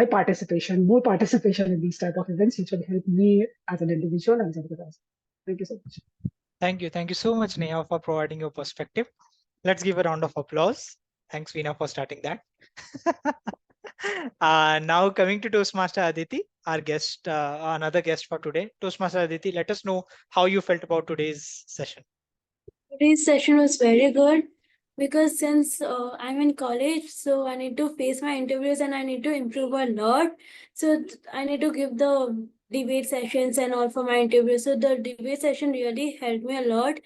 participation in these type of events, which will help me as an individual and as a person. Thank you so much. Thank you. Thank you so much, Neha, for providing your perspective. Let's give a round of applause. Thanks, Veena, for starting that. Now coming to Toastmaster Aditi, our guest, another guest for today. Toastmaster Aditi, let us know how you felt about today's session. Today's session was very good because since I'm in college, so I need to face my interviews and I need to improve a lot. So I need to give the debate sessions and all for my interview. So the debate session really helped me a lot.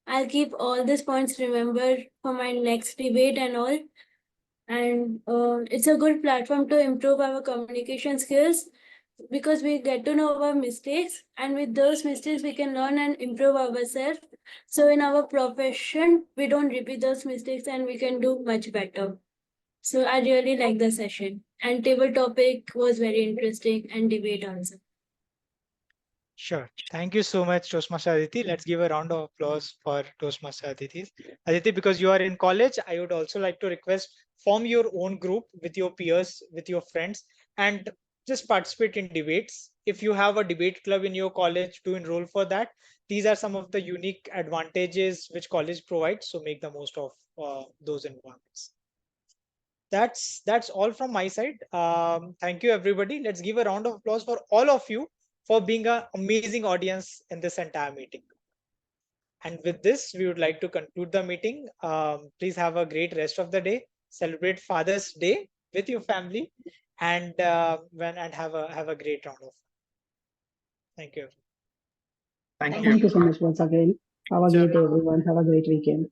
I'll keep all these points remember for my next debate and all. And it's a good platform to improve our communication skills because we get to know our mistakes, and with those mistakes we can learn and improve ourselves. So in our profession we don't repeat those mistakes and we can do much better. So I really like the session, and table topic was very interesting, and debate also. Sure. Thank you so much, Toastmaster Aditi. Let's give a round of applause for Toastmaster Aditi. Aditi, because you are in college, I would also like to request form your own group with your peers, with your friends, and just participate in debates. If you have a debate club in your college, do enroll for that. These are some of the unique advantages which college provides. So make the most of those environments. that's all from my side. Thank you, everybody. Let's give a round of applause for all of you for being an amazing audience in this entire meeting. And with this, we would like to conclude the meeting. Please have a great rest of the day. Celebrate Father's Day with your family, and have a great round of. Thank you. Thank Thank you. Thank you so much once again. Have a great day, everyone. Have a great weekend.